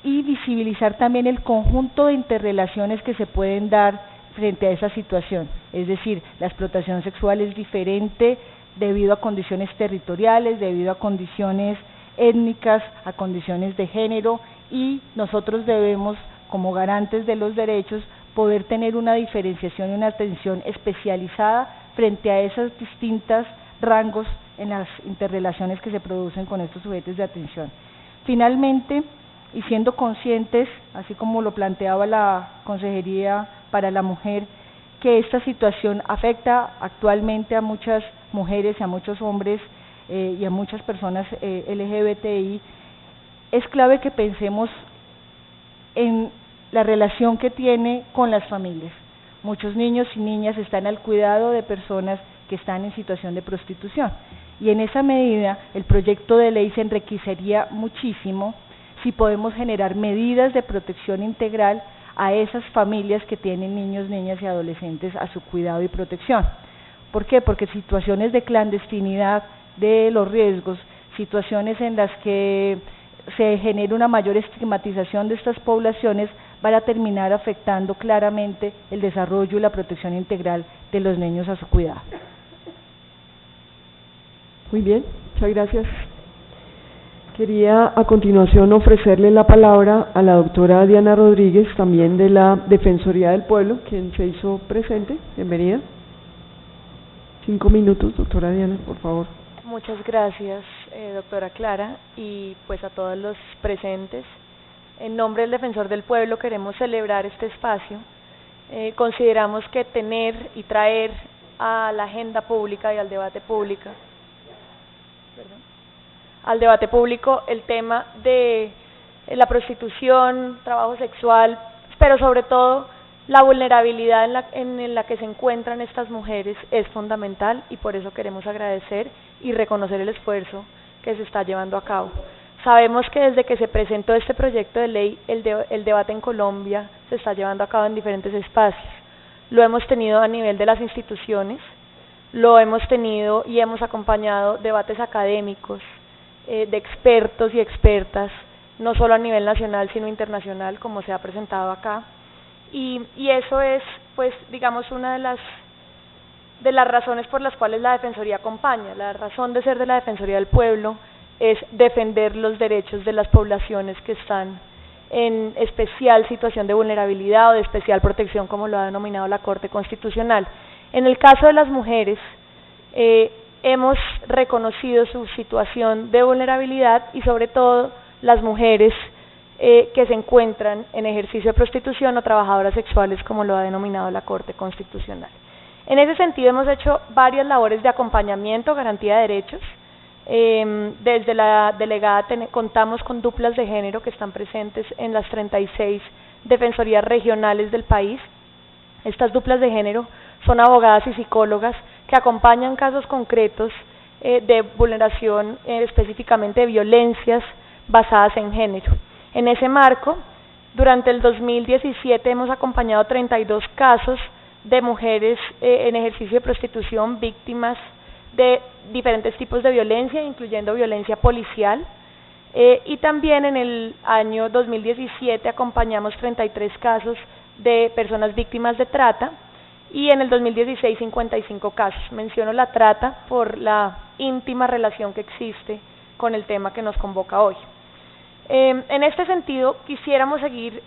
y visibilizar también el conjunto de interrelaciones que se pueden dar frente a esa situación. Es decir, la explotación sexual es diferente debido a condiciones territoriales, debido a condiciones étnicas, a condiciones de género, y nosotros debemos, como garantes de los derechos, poder tener una diferenciación y una atención especializada frente a esos distintos rangos en las interrelaciones que se producen con estos sujetos de atención. Finalmente, y siendo conscientes, así como lo planteaba la Consejería para la Mujer, que esta situación afecta actualmente a muchas mujeres y a muchos hombres y a muchas personas LGBTI, es clave que pensemos en la relación que tiene con las familias. Muchos niños y niñas están al cuidado de personas que están en situación de prostitución, y en esa medida el proyecto de ley se enriquecería muchísimo si podemos generar medidas de protección integral a esas familias que tienen niños, niñas y adolescentes a su cuidado y protección. ¿Por qué? Porque situaciones de clandestinidad, de los riesgos, situaciones en las que se genera una mayor estigmatización de estas poblaciones, van a terminar afectando claramente el desarrollo y la protección integral de los niños a su cuidado. Muy bien, muchas gracias. Quería a continuación ofrecerle la palabra a la doctora Diana Rodríguez, también de la Defensoría del Pueblo, quien se hizo presente. Bienvenida. 5 minutos, doctora Diana, por favor. Muchas gracias, doctora Clara, y pues a todos los presentes. En nombre del Defensor del Pueblo queremos celebrar este espacio. Consideramos que tener y traer a la agenda pública y al debate público el tema de la prostitución, trabajo sexual, pero sobre todo la vulnerabilidad en la que se encuentran estas mujeres es fundamental, y por eso queremos agradecer y reconocer el esfuerzo que se está llevando a cabo. Sabemos que desde que se presentó este proyecto de ley, el debate en Colombia se está llevando a cabo en diferentes espacios. Lo hemos tenido a nivel de las instituciones, lo hemos tenido y hemos acompañado debates académicos, de expertos y expertas, no solo a nivel nacional sino internacional, como se ha presentado acá, y eso es, pues, digamos, una de las razones por las cuales la Defensoría acompaña. La razón de ser de la Defensoría del Pueblo es defender los derechos de las poblaciones que están en especial situación de vulnerabilidad o de especial protección, como lo ha denominado la Corte Constitucional. En el caso de las mujeres, hemos reconocido su situación de vulnerabilidad, y sobre todo las mujeres que se encuentran en ejercicio de prostitución o trabajadoras sexuales, como lo ha denominado la Corte Constitucional. En ese sentido hemos hecho varias labores de acompañamiento, garantía de derechos. Desde la delegada contamos con duplas de género que están presentes en las 36 defensorías regionales del país. Estas duplas de género son abogadas y psicólogas que acompañan casos concretos de vulneración, específicamente de violencias basadas en género. En ese marco, durante el 2017 hemos acompañado 32 casos de mujeres en ejercicio de prostitución, víctimas de diferentes tipos de violencia, incluyendo violencia policial, y también en el año 2017 acompañamos 33 casos de personas víctimas de trata, y en el 2016 55 casos. Menciono la trata por la íntima relación que existe con el tema que nos convoca hoy. En este sentido, quisiéramos seguir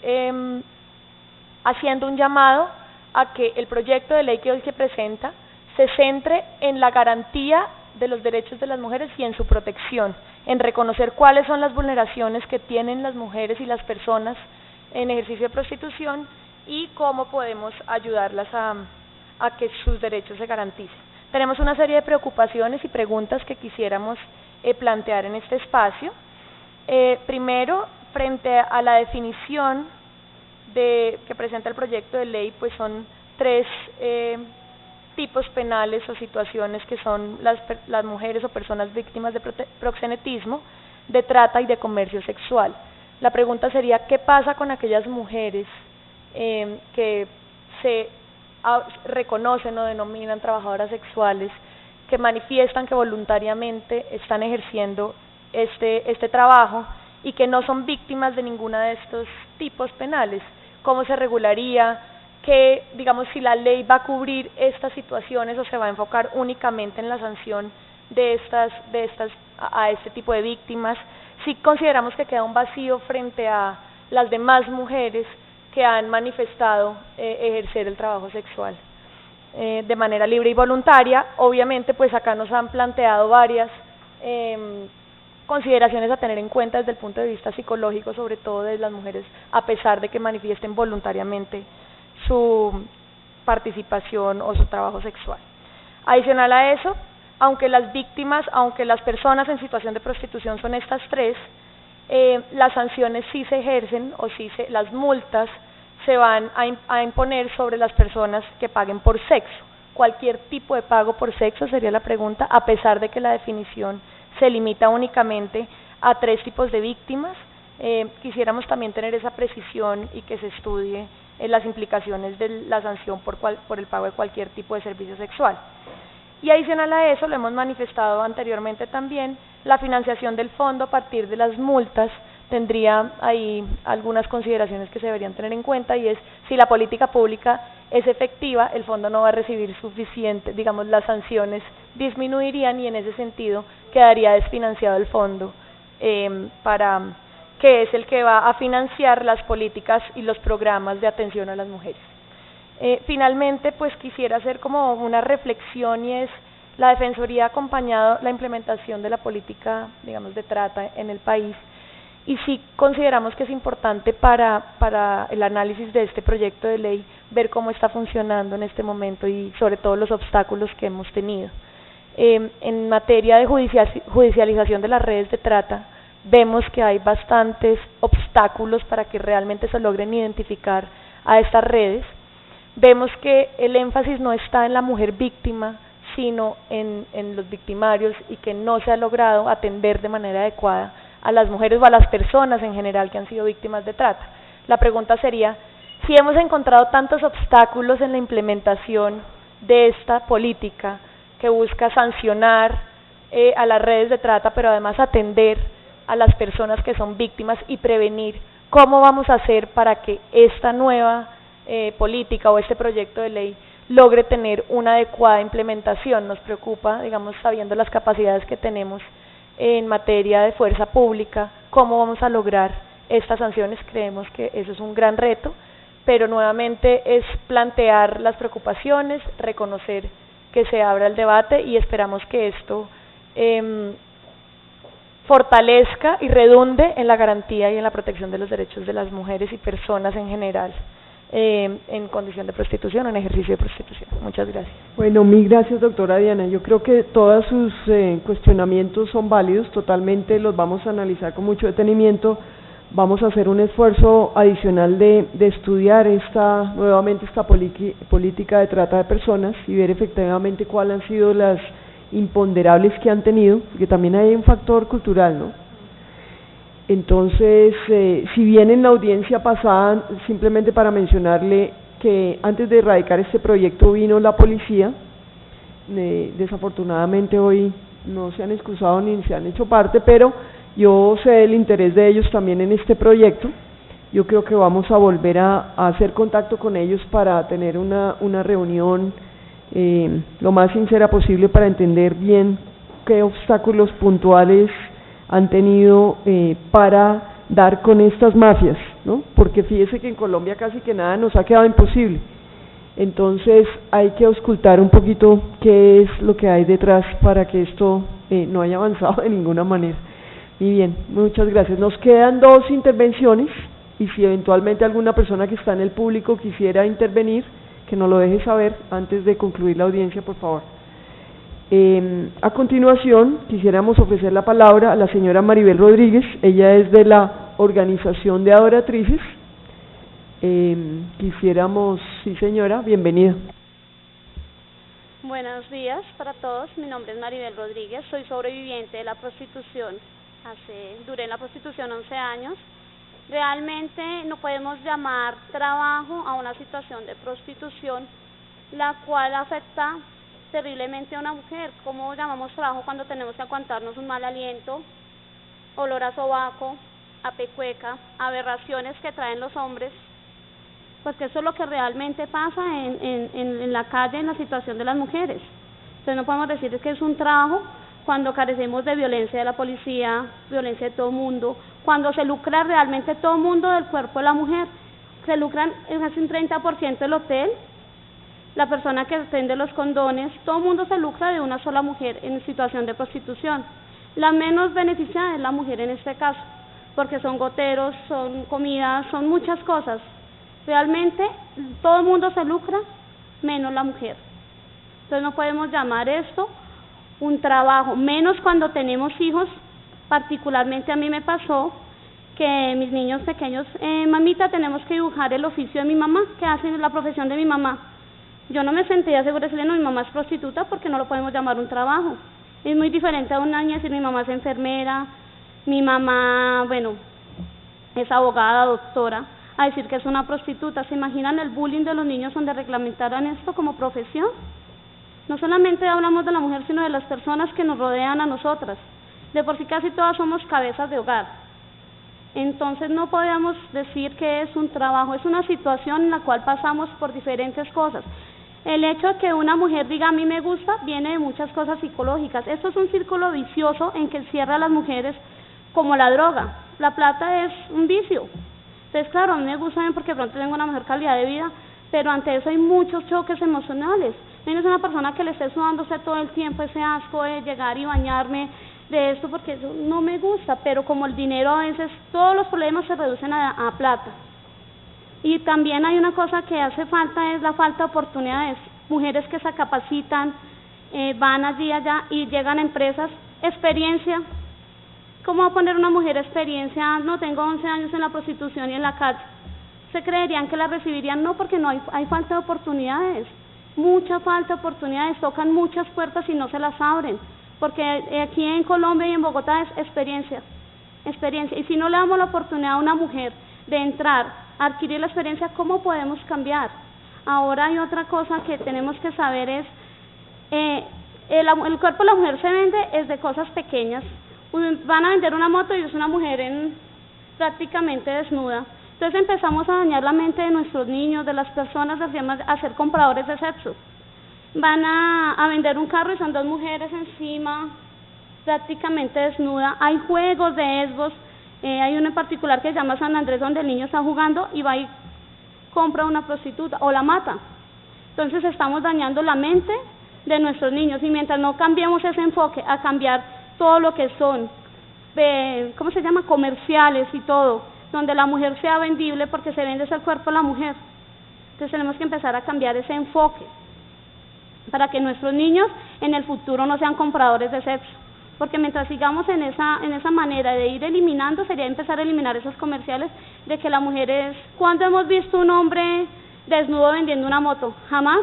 haciendo un llamado a que el proyecto de ley que hoy se presenta se centre en la garantía de los derechos de las mujeres y en su protección, en reconocer cuáles son las vulneraciones que tienen las mujeres y las personas en ejercicio de prostitución y cómo podemos ayudarlas a que sus derechos se garanticen. Tenemos una serie de preocupaciones y preguntas que quisiéramos plantear en este espacio. Primero, frente a la definición que presenta el proyecto de ley, pues son 3 tipos penales o situaciones que son las mujeres o personas víctimas de proxenetismo, de trata y de comercio sexual. La pregunta sería, ¿qué pasa con aquellas mujeres que se reconocen o denominan trabajadoras sexuales, que manifiestan que voluntariamente están ejerciendo este trabajo y que no son víctimas de ninguna de estos tipos penales? ¿Cómo se regularía? Que, digamos, si la ley va a cubrir estas situaciones o se va a enfocar únicamente en la sanción a este tipo de víctimas. Si consideramos que queda un vacío frente a las demás mujeres que han manifestado ejercer el trabajo sexual de manera libre y voluntaria. Obviamente, pues acá nos han planteado varias consideraciones a tener en cuenta desde el punto de vista psicológico, sobre todo de las mujeres, a pesar de que manifiesten voluntariamente su participación o su trabajo sexual. Adicional a eso, aunque las víctimas, aunque las personas en situación de prostitución son estas tres, las sanciones sí se ejercen o sí las multas se van a imponer sobre las personas que paguen por sexo. Cualquier tipo de pago por sexo sería la pregunta, a pesar de que la definición se limita únicamente a 3 tipos de víctimas. Quisiéramos también tener esa precisión y que se estudie las implicaciones de la sanción por el pago de cualquier tipo de servicio sexual. Y adicional a eso, lo hemos manifestado anteriormente también, la financiación del fondo a partir de las multas tendría ahí algunas consideraciones que se deberían tener en cuenta, y es si la política pública es efectiva, el fondo no va a recibir suficiente, digamos, las sanciones disminuirían y en ese sentido quedaría desfinanciado el fondo que es el que va a financiar las políticas y los programas de atención a las mujeres. Finalmente, pues quisiera hacer como una reflexión, y es la Defensoría ha acompañado la implementación de la política, digamos, de trata en el país, y sí consideramos que es importante para el análisis de este proyecto de ley ver cómo está funcionando en este momento y sobre todo los obstáculos que hemos tenido. En materia de judicialización de las redes de trata, vemos que hay bastantes obstáculos para que realmente se logren identificar a estas redes. Vemos que el énfasis no está en la mujer víctima, sino en los victimarios, y que no se ha logrado atender de manera adecuada a las mujeres o a las personas en general que han sido víctimas de trata. La pregunta sería, si hemos encontrado tantos obstáculos en la implementación de esta política que busca sancionar a las redes de trata, pero además atender a las personas que son víctimas y prevenir, ¿cómo vamos a hacer para que esta nueva política o este proyecto de ley logre tener una adecuada implementación? Nos preocupa, digamos, sabiendo las capacidades que tenemos en materia de fuerza pública, cómo vamos a lograr estas sanciones. Creemos que eso es un gran reto, pero nuevamente es plantear las preocupaciones, reconocer que se abra el debate, y esperamos que esto fortalezca y redunde en la garantía y en la protección de los derechos de las mujeres y personas en general en condición de prostitución o en ejercicio de prostitución. Muchas gracias. Bueno, mil gracias, doctora Diana. Yo creo que todos sus cuestionamientos son válidos, totalmente los vamos a analizar con mucho detenimiento. Vamos a hacer un esfuerzo adicional de estudiar nuevamente esta política de trata de personas y ver efectivamente cuáles han sido las imponderables que han tenido, porque también hay un factor cultural, ¿no? Entonces, si bien en la audiencia pasada, simplemente para mencionarle que antes de erradicar este proyecto vino la policía, desafortunadamente hoy no se han excusado ni se han hecho parte, pero yo sé del interés de ellos también en este proyecto. Yo creo que vamos a volver a hacer contacto con ellos para tener una reunión lo más sincera posible para entender bien qué obstáculos puntuales han tenido para dar con estas mafias, ¿no? Porque fíjese que en Colombia casi que nada nos ha quedado imposible. Entonces hay que auscultar un poquito qué es lo que hay detrás para que esto no haya avanzado de ninguna manera. Muy bien, muchas gracias. Nos quedan 2 intervenciones, y si eventualmente alguna persona que está en el público quisiera intervenir, que nos lo deje saber antes de concluir la audiencia, por favor. A continuación, quisiéramos ofrecer la palabra a la señora Maribel Rodríguez. Ella es de la Organización de Adoratrices. Quisiéramos, sí señora, bienvenida. Buenos días para todos, mi nombre es Maribel Rodríguez, soy sobreviviente de la prostitución. Duré en la prostitución 11 años. Realmente no podemos llamar trabajo a una situación de prostitución, la cual afecta terriblemente a una mujer. ¿Cómo llamamos trabajo cuando tenemos que aguantarnos un mal aliento, olor a sobaco, a pecueca, aberraciones que traen los hombres? Pues que eso es lo que realmente pasa en la calle, en la situación de las mujeres. Entonces no podemos decir que es un trabajo cuando carecemos de violencia de la policía, violencia de todo mundo, cuando se lucra realmente todo el mundo del cuerpo de la mujer. Se lucran en casi un 30% el hotel, la persona que vende los condones, todo el mundo se lucra de una sola mujer en situación de prostitución. La menos beneficiada es la mujer en este caso, porque son goteros, son comidas, son muchas cosas. Realmente todo el mundo se lucra, menos la mujer. Entonces no podemos llamar esto un trabajo, menos cuando tenemos hijos. Particularmente a mí me pasó que mis niños pequeños, mamita, tenemos que dibujar el oficio de mi mamá, que hace la profesión de mi mamá. Yo no me sentía segura de decirle, no, mi mamá es prostituta, porque no lo podemos llamar un trabajo. Es muy diferente a una niña decir, mi mamá es enfermera, mi mamá, bueno, es abogada, doctora, a decir que es una prostituta. ¿Se imaginan el bullying de los niños donde reglamentaran esto como profesión? No solamente hablamos de la mujer, sino de las personas que nos rodean a nosotras. De por sí casi todas somos cabezas de hogar. Entonces no podemos decir que es un trabajo, es una situación en la cual pasamos por diferentes cosas. El hecho de que una mujer diga a mí me gusta viene de muchas cosas psicológicas. Esto es un círculo vicioso en que cierra a las mujeres como la droga. La plata es un vicio. Entonces claro, a mí me gusta bien porque de pronto tengo una mejor calidad de vida, pero ante eso hay muchos choques emocionales. Tienes una persona que le esté sudándose todo el tiempo ese asco de llegar y bañarme de esto porque eso no me gusta, pero como el dinero a veces, todos los problemas se reducen a plata. Y también hay una cosa que hace falta, es la falta de oportunidades. Mujeres que se capacitan, van allí y allá y llegan a empresas, experiencia. ¿Cómo va a poner una mujer experiencia? No, tengo 11 años en la prostitución y en la calle. ¿Se creerían que la recibirían? No, porque no hay falta de oportunidades. Mucha falta de oportunidades, tocan muchas puertas y no se las abren. Porque aquí en Colombia y en Bogotá es experiencia. Y si no le damos la oportunidad a una mujer de entrar, adquirir la experiencia, ¿cómo podemos cambiar? Ahora hay otra cosa que tenemos que saber es, el cuerpo de la mujer se vende es de cosas pequeñas. Van a vender una moto y es una mujer prácticamente desnuda. Entonces empezamos a dañar la mente de nuestros niños, de las personas, a ser compradores de sexo. Van a vender un carro y son dos mujeres encima, prácticamente desnuda. Hay juegos de esbos, hay uno en particular que se llama San Andrés, donde el niño está jugando y va y compra una prostituta o la mata. Entonces estamos dañando la mente de nuestros niños, y mientras no cambiemos ese enfoque a cambiar todo lo que son, ¿cómo se llama?, comerciales y todo, donde la mujer sea vendible porque se vende el cuerpo de la mujer. Entonces tenemos que empezar a cambiar ese enfoque para que nuestros niños en el futuro no sean compradores de sexo, porque mientras sigamos en esa manera de ir eliminando, sería empezar a eliminar esos comerciales de que la mujer es... ¿Cuándo hemos visto un hombre desnudo vendiendo una moto? Jamás.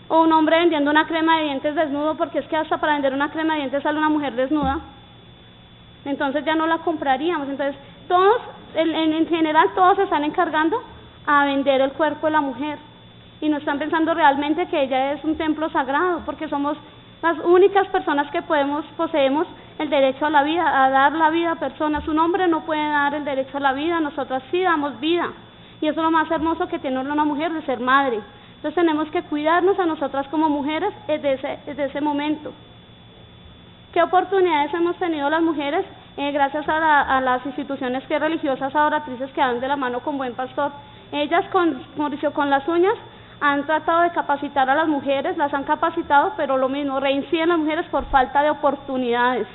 O un hombre vendiendo una crema de dientes desnudo, porque es que hasta para vender una crema de dientes sale una mujer desnuda. Entonces ya no la compraríamos. Entonces todos, en general, todos se están encargando a vender el cuerpo de la mujer y no están pensando realmente que ella es un templo sagrado, porque somos las únicas personas que poseemos el derecho a la vida, a dar la vida a personas. Un hombre no puede dar el derecho a la vida, nosotras sí damos vida, y eso es lo más hermoso que tiene una mujer, de ser madre. Entonces tenemos que cuidarnos a nosotras como mujeres desde ese momento. ¿Qué oportunidades hemos tenido las mujeres? Gracias a las instituciones religiosas, adoratrices que dan de la mano con Buen Pastor. Ellas con las uñas han tratado de capacitar a las mujeres, las han capacitado, pero lo mismo, reinciden las mujeres por falta de oportunidades.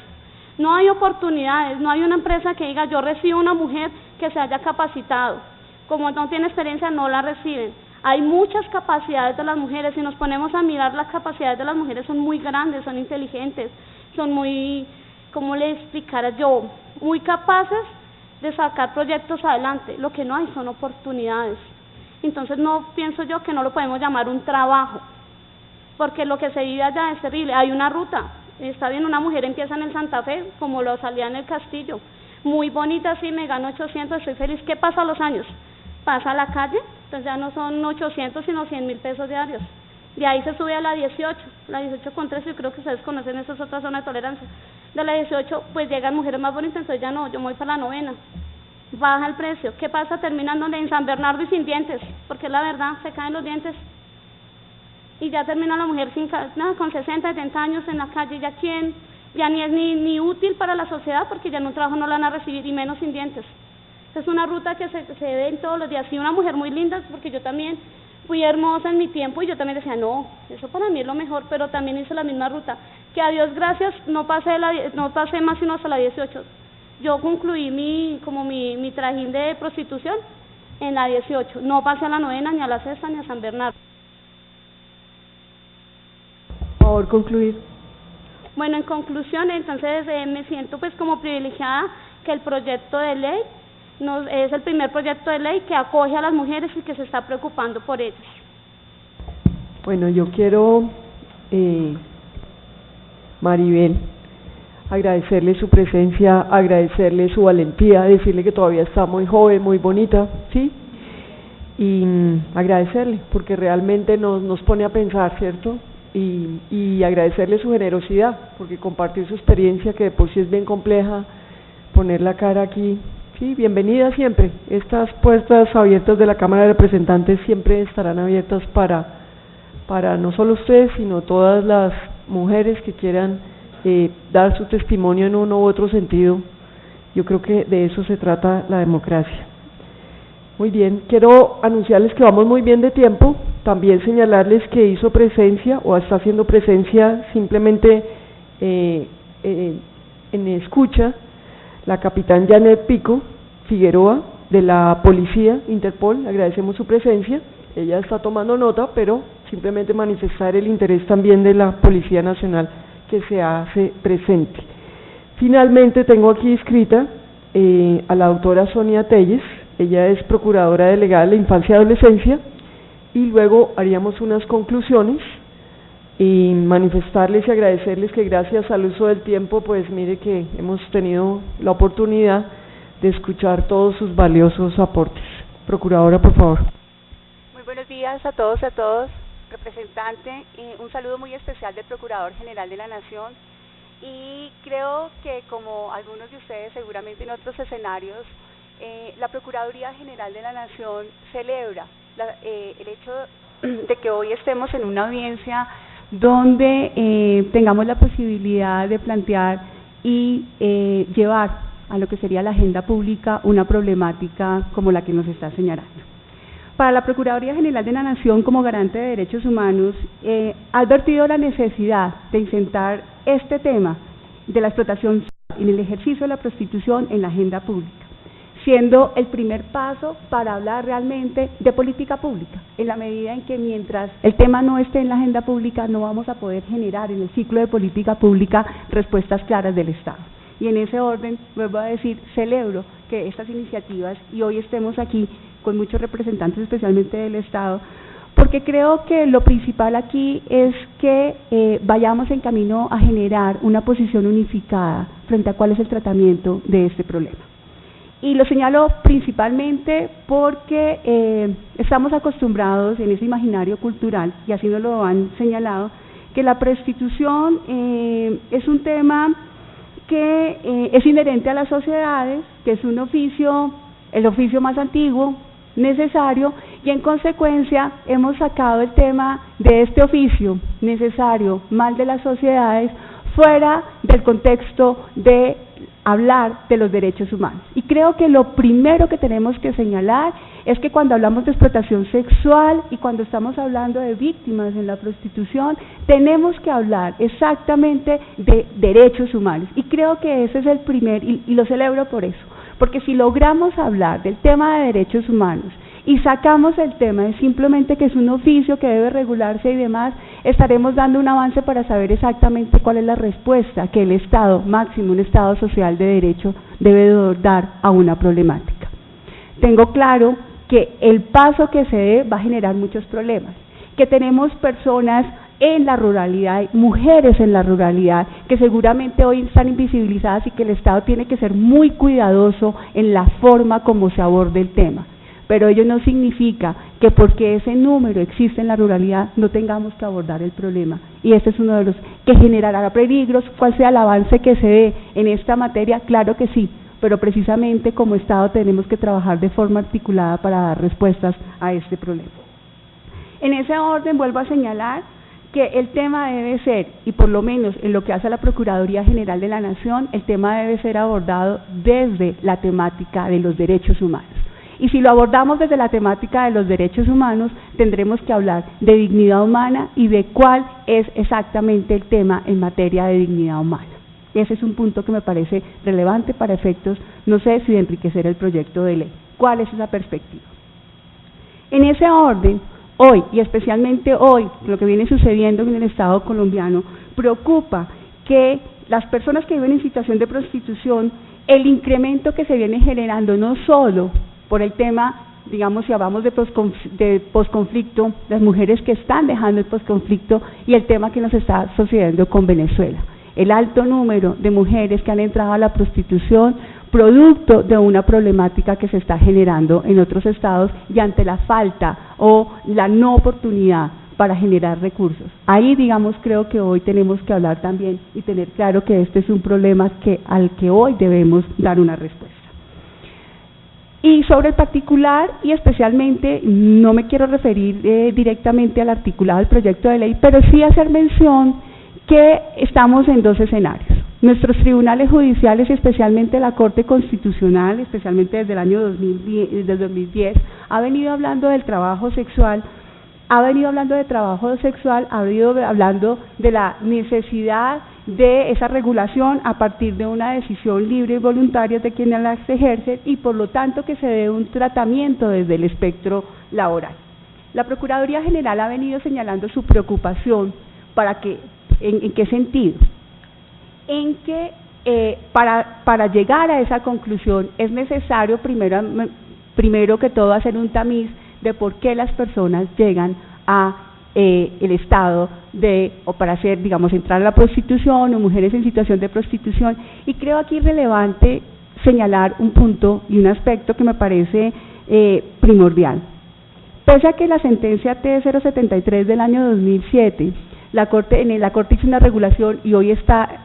No hay oportunidades, no hay una empresa que diga yo recibo una mujer que se haya capacitado. Como no tiene experiencia, no la reciben. Hay muchas capacidades de las mujeres, si nos ponemos a mirar, las capacidades de las mujeres son muy grandes, son inteligentes, son muy, ¿cómo le explicara yo?, muy capaces de sacar proyectos adelante. Lo que no hay son oportunidades. Entonces no pienso yo que no lo podemos llamar un trabajo, porque lo que se vive allá es terrible. Hay una ruta, está bien, una mujer empieza en el Santa Fe, como lo salía en el Castillo, muy bonita, sí, me gano 800, estoy feliz. ¿Qué pasa a los años? Pasa a la calle, entonces ya no son 800 sino 100.000 pesos diarios. De ahí se sube a la 18 con 13, yo creo que ustedes conocen esas otras zonas de tolerancia. De la 18 pues llegan mujeres más bonitas, entonces ya no, yo me voy para la 9. Baja el precio. ¿Qué pasa? Terminan donde en San Bernardo y sin dientes, porque la verdad, se caen los dientes. Y ya termina la mujer con 60, 70 años en la calle, ya ni es ni útil para la sociedad, porque ya en un trabajo no la van a recibir, y menos sin dientes. Es una ruta que se ve en todos los días. Y una mujer muy linda, porque yo también fui hermosa en mi tiempo y yo también decía, no, eso para mí es lo mejor, pero también hice la misma ruta. que a Dios gracias no pasé más sino hasta la 18. Yo concluí mi trajín de prostitución en la 18, no pasé a la 9ª, ni a la 6ª, ni a San Bernardo. Por favor, concluir. Bueno, en conclusión, entonces me siento pues como privilegiada que el proyecto de ley es el primer proyecto de ley que acoge a las mujeres y que se está preocupando por ellas. Bueno, yo quiero, Maribel, agradecerle su presencia, agradecerle su valentía, decirle que todavía está muy joven, muy bonita, ¿sí? Y agradecerle, porque realmente nos pone a pensar, ¿cierto? Y agradecerle su generosidad, porque compartir su experiencia, que de por sí es bien compleja, poner la cara aquí, sí, bienvenida siempre. Estas puertas abiertas de la Cámara de Representantes siempre estarán abiertas para no solo ustedes, sino todas las mujeres que quieran dar su testimonio en uno u otro sentido. Yo creo que de eso se trata la democracia. Muy bien, quiero anunciarles que vamos muy bien de tiempo, también señalarles que hizo presencia o está haciendo presencia simplemente en escucha la capitán Janet Pico Figueroa de la Policía Interpol. Agradecemos su presencia, ella está tomando nota, pero simplemente manifestar el interés también de la Policía Nacional que se hace presente. Finalmente tengo aquí inscrita a la doctora Sonia Telles, ella es procuradora delegada de la infancia y adolescencia, y luego haríamos unas conclusiones y manifestarles y agradecerles que gracias al uso del tiempo, pues mire que hemos tenido la oportunidad de escuchar todos sus valiosos aportes. Procuradora, por favor. Muy buenos días a todos, representante, un saludo muy especial del Procurador General de la Nación, y creo que como algunos de ustedes seguramente en otros escenarios, la Procuraduría General de la Nación celebra el hecho de que hoy estemos en una audiencia donde tengamos la posibilidad de plantear y llevar a lo que sería la agenda pública una problemática como la que nos está señalando. Para la Procuraduría General de la Nación, como garante de derechos humanos, ha advertido la necesidad de incitar este tema de la explotación en el ejercicio de la prostitución en la agenda pública, siendo el primer paso para hablar realmente de política pública, en la medida en que mientras el tema no esté en la agenda pública no vamos a poder generar en el ciclo de política pública respuestas claras del Estado. Y en ese orden, vuelvo a decir, celebro que estas iniciativas, y hoy estemos aquí con muchos representantes especialmente del Estado, porque creo que lo principal aquí es que vayamos en camino a generar una posición unificada frente a cuál es el tratamiento de este problema. Y lo señalo principalmente porque estamos acostumbrados en ese imaginario cultural, y así nos lo han señalado, que la prostitución es un tema que es inherente a las sociedades, que es un oficio, el oficio más antiguo, necesario, y en consecuencia hemos sacado el tema de este oficio necesario, mal de las sociedades, fuera del contexto de hablar de los derechos humanos. Y creo que lo primero que tenemos que señalar es que cuando hablamos de explotación sexual y cuando estamos hablando de víctimas en la prostitución, tenemos que hablar exactamente de derechos humanos. Y creo que ese es el primer, y lo celebro por eso, porque si logramos hablar del tema de derechos humanos y sacamos el tema de simplemente que es un oficio que debe regularse y demás, estaremos dando un avance para saber exactamente cuál es la respuesta que el Estado máximo, un Estado social de derecho, debe dar a una problemática. Tengo claro que el paso que se dé va a generar muchos problemas, que tenemos personas en la ruralidad, mujeres en la ruralidad, que seguramente hoy están invisibilizadas y que el Estado tiene que ser muy cuidadoso en la forma como se aborde el tema. Pero ello no significa que porque ese número existe en la ruralidad no tengamos que abordar el problema. Y este es uno de los que generará peligros. ¿Cuál sea el avance que se dé en esta materia? Claro que sí, pero precisamente como Estado tenemos que trabajar de forma articulada para dar respuestas a este problema. En ese orden vuelvo a señalar que el tema debe ser, y por lo menos en lo que hace a la Procuraduría General de la Nación, el tema debe ser abordado desde la temática de los derechos humanos. Y si lo abordamos desde la temática de los derechos humanos, tendremos que hablar de dignidad humana y de cuál es exactamente el tema en materia de dignidad humana. Ese es un punto que me parece relevante para efectos, no sé si de enriquecer el proyecto de ley. ¿Cuál es esa perspectiva? En ese orden, hoy, y especialmente hoy, lo que viene sucediendo en el Estado colombiano, preocupa que las personas que viven en situación de prostitución, el incremento que se viene generando, no solo por el tema, digamos, si hablamos de posconflicto, las mujeres que están dejando el posconflicto y el tema que nos está sucediendo con Venezuela. El alto número de mujeres que han entrado a la prostitución producto de una problemática que se está generando en otros estados y ante la falta o la no oportunidad para generar recursos. Ahí, digamos, creo que hoy tenemos que hablar también y tener claro que este es un problema al que hoy debemos dar una respuesta. Y sobre el particular, y especialmente, no me quiero referir directamente al articulado del proyecto de ley, pero sí hacer mención que estamos en dos escenarios. Nuestros tribunales judiciales, y especialmente la Corte Constitucional, especialmente desde el año 2010, ha venido hablando del trabajo sexual, ha venido hablando de la necesidad de esa regulación a partir de una decisión libre y voluntaria de quienes la ejercen y por lo tanto que se dé un tratamiento desde el espectro laboral. La Procuraduría General ha venido señalando su preocupación para que, ¿en qué sentido? En que para llegar a esa conclusión es necesario primero que todo hacer un tamiz de por qué las personas llegan a el estado o para hacer, digamos, entrar a la prostitución o mujeres en situación de prostitución. Y creo aquí relevante señalar un punto y un aspecto que me parece primordial. Pese a que la sentencia T073 del año 2007, la Corte hizo una regulación y hoy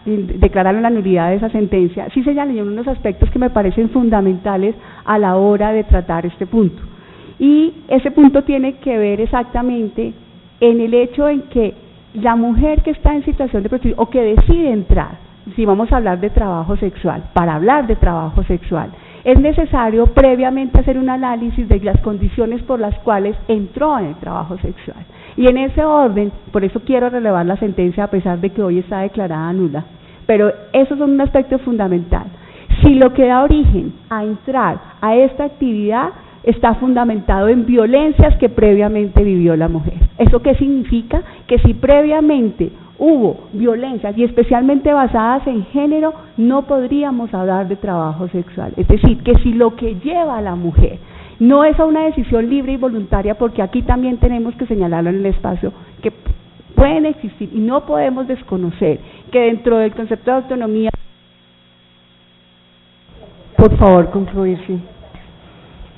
declararon la nulidad de esa sentencia, sí señalan unos aspectos que me parecen fundamentales a la hora de tratar este punto. Y ese punto tiene que ver exactamente en el hecho en que la mujer que está en situación de prostitución o que decide entrar, si vamos a hablar de trabajo sexual, para hablar de trabajo sexual, es necesario previamente hacer un análisis de las condiciones por las cuales entró en el trabajo sexual. Y en ese orden, por eso quiero relevar la sentencia a pesar de que hoy está declarada nula, pero eso es un aspecto fundamental. Si lo que da origen a entrar a esta actividad está fundamentado en violencias que previamente vivió la mujer. ¿Eso qué significa? Que si previamente hubo violencias y especialmente basadas en género, no podríamos hablar de trabajo sexual. Es decir, que si lo que lleva a la mujer no es a una decisión libre y voluntaria, porque aquí también tenemos que señalarlo en el espacio, que pueden existir y no podemos desconocer que dentro del concepto de autonomía. Por favor, concluir, sí.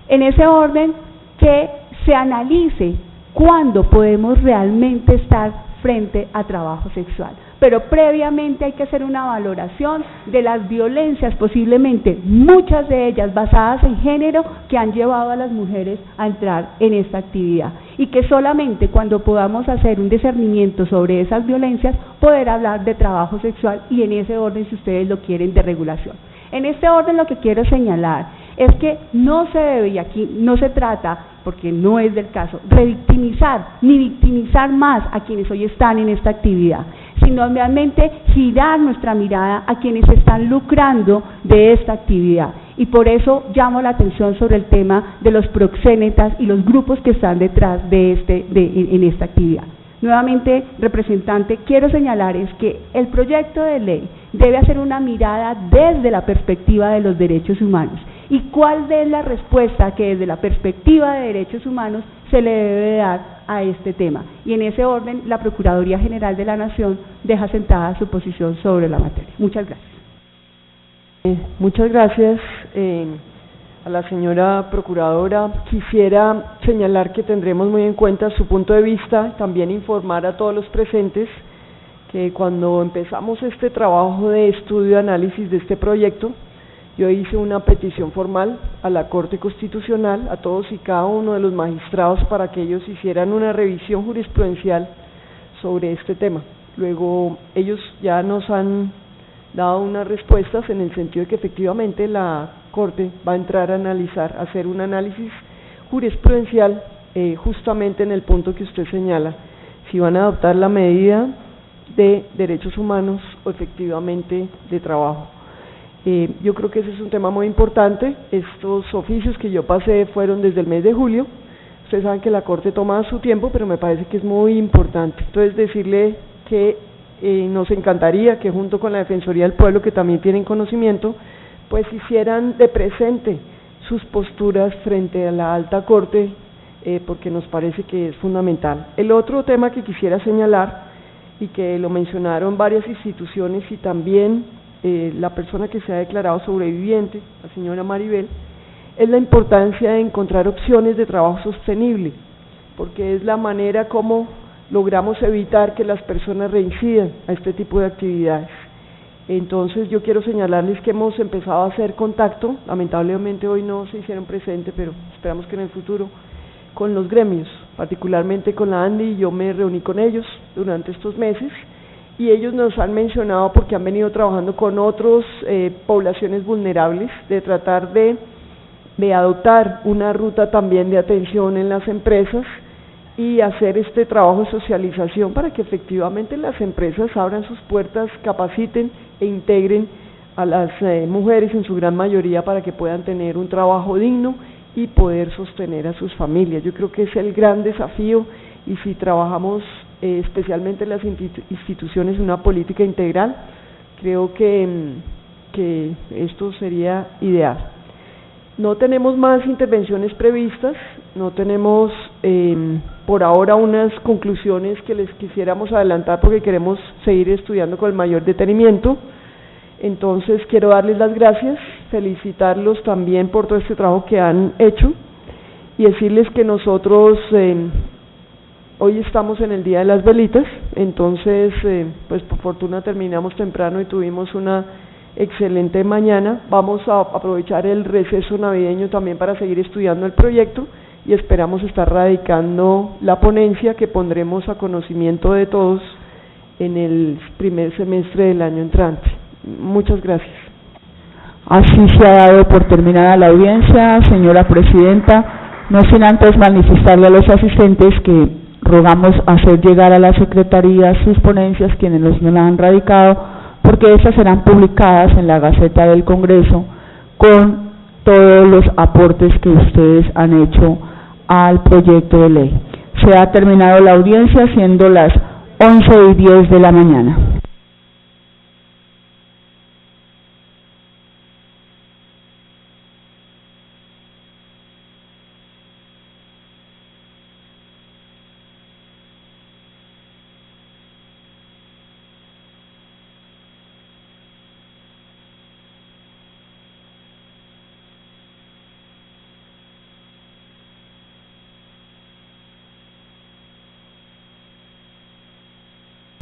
En ese orden, que se analice cuándo podemos realmente estar frente a trabajo sexual. Pero previamente hay que hacer una valoración de las violencias, posiblemente muchas de ellas basadas en género, que han llevado a las mujeres a entrar en esta actividad. Y que solamente cuando podamos hacer un discernimiento sobre esas violencias, poder hablar de trabajo sexual y en ese orden, si ustedes lo quieren, de regulación. En este orden lo que quiero señalar es que no se debe, y aquí no se trata, porque no es del caso, revictimizar ni victimizar más a quienes hoy están en esta actividad, sino realmente girar nuestra mirada a quienes están lucrando de esta actividad. Y por eso llamo la atención sobre el tema de los proxénetas y los grupos que están detrás en esta actividad. Nuevamente, representante, quiero señalar es que el proyecto de ley debe hacer una mirada desde la perspectiva de los derechos humanos. ¿Y cuál es la respuesta que desde la perspectiva de derechos humanos se le debe dar a este tema? Y en ese orden, la Procuraduría General de la Nación deja sentada su posición sobre la materia. Muchas gracias. Muchas gracias a la señora Procuradora. Quisiera señalar que tendremos muy en cuenta su punto de vista, también informar a todos los presentes que cuando empezamos este trabajo de estudio y análisis de este proyecto, yo hice una petición formal a la Corte Constitucional, a todos y cada uno de los magistrados, para que ellos hicieran una revisión jurisprudencial sobre este tema. Luego ellos ya nos han dado unas respuestas en el sentido de que efectivamente la Corte va a entrar a analizar, a hacer un análisis jurisprudencial justamente en el punto que usted señala, si van a adoptar la medida de derechos humanos o efectivamente de trabajo. Yo creo que ese es un tema muy importante. Estos oficios que yo pasé fueron desde el mes de julio. Ustedes saben que la Corte toma su tiempo, pero me parece que es muy importante. Entonces, decirle que nos encantaría que junto con la Defensoría del Pueblo, que también tienen conocimiento, pues hicieran de presente sus posturas frente a la Alta Corte, porque nos parece que es fundamental. El otro tema que quisiera señalar, y que lo mencionaron varias instituciones y también la persona que se ha declarado sobreviviente, la señora Maribel, es la importancia de encontrar opciones de trabajo sostenible, porque es la manera como logramos evitar que las personas reincidan a este tipo de actividades. Entonces yo quiero señalarles que hemos empezado a hacer contacto, lamentablemente hoy no se hicieron presente, pero esperamos que en el futuro, con los gremios, particularmente con la ANDI. Yo me reuní con ellos durante estos meses y ellos nos han mencionado, porque han venido trabajando con otras poblaciones vulnerables, de tratar de adoptar una ruta también de atención en las empresas y hacer este trabajo de socialización para que efectivamente las empresas abran sus puertas, capaciten e integren a las mujeres en su gran mayoría para que puedan tener un trabajo digno y poder sostener a sus familias. Yo creo que es el gran desafío, y si trabajamos especialmente en las instituciones una política integral, creo que esto sería ideal. No tenemos más intervenciones previstas, no tenemos por ahora unas conclusiones que les quisiéramos adelantar porque queremos seguir estudiando con el mayor detenimiento. Entonces quiero darles las gracias, felicitarlos también por todo este trabajo que han hecho y decirles que nosotros hoy estamos en el Día de las Velitas. Entonces pues por fortuna terminamos temprano y tuvimos una excelente mañana. Vamos a aprovechar el receso navideño también para seguir estudiando el proyecto y esperamos estar radicando la ponencia que pondremos a conocimiento de todos en el primer semestre del año entrante. Muchas gracias. Así se ha dado por terminada la audiencia, señora presidenta, no sin antes manifestarle a los asistentes que rogamos hacer llegar a la Secretaría sus ponencias, quienes no la han radicado, porque estas serán publicadas en la Gaceta del Congreso con todos los aportes que ustedes han hecho al proyecto de ley. Se ha terminado la audiencia siendo las 11:10 de la mañana.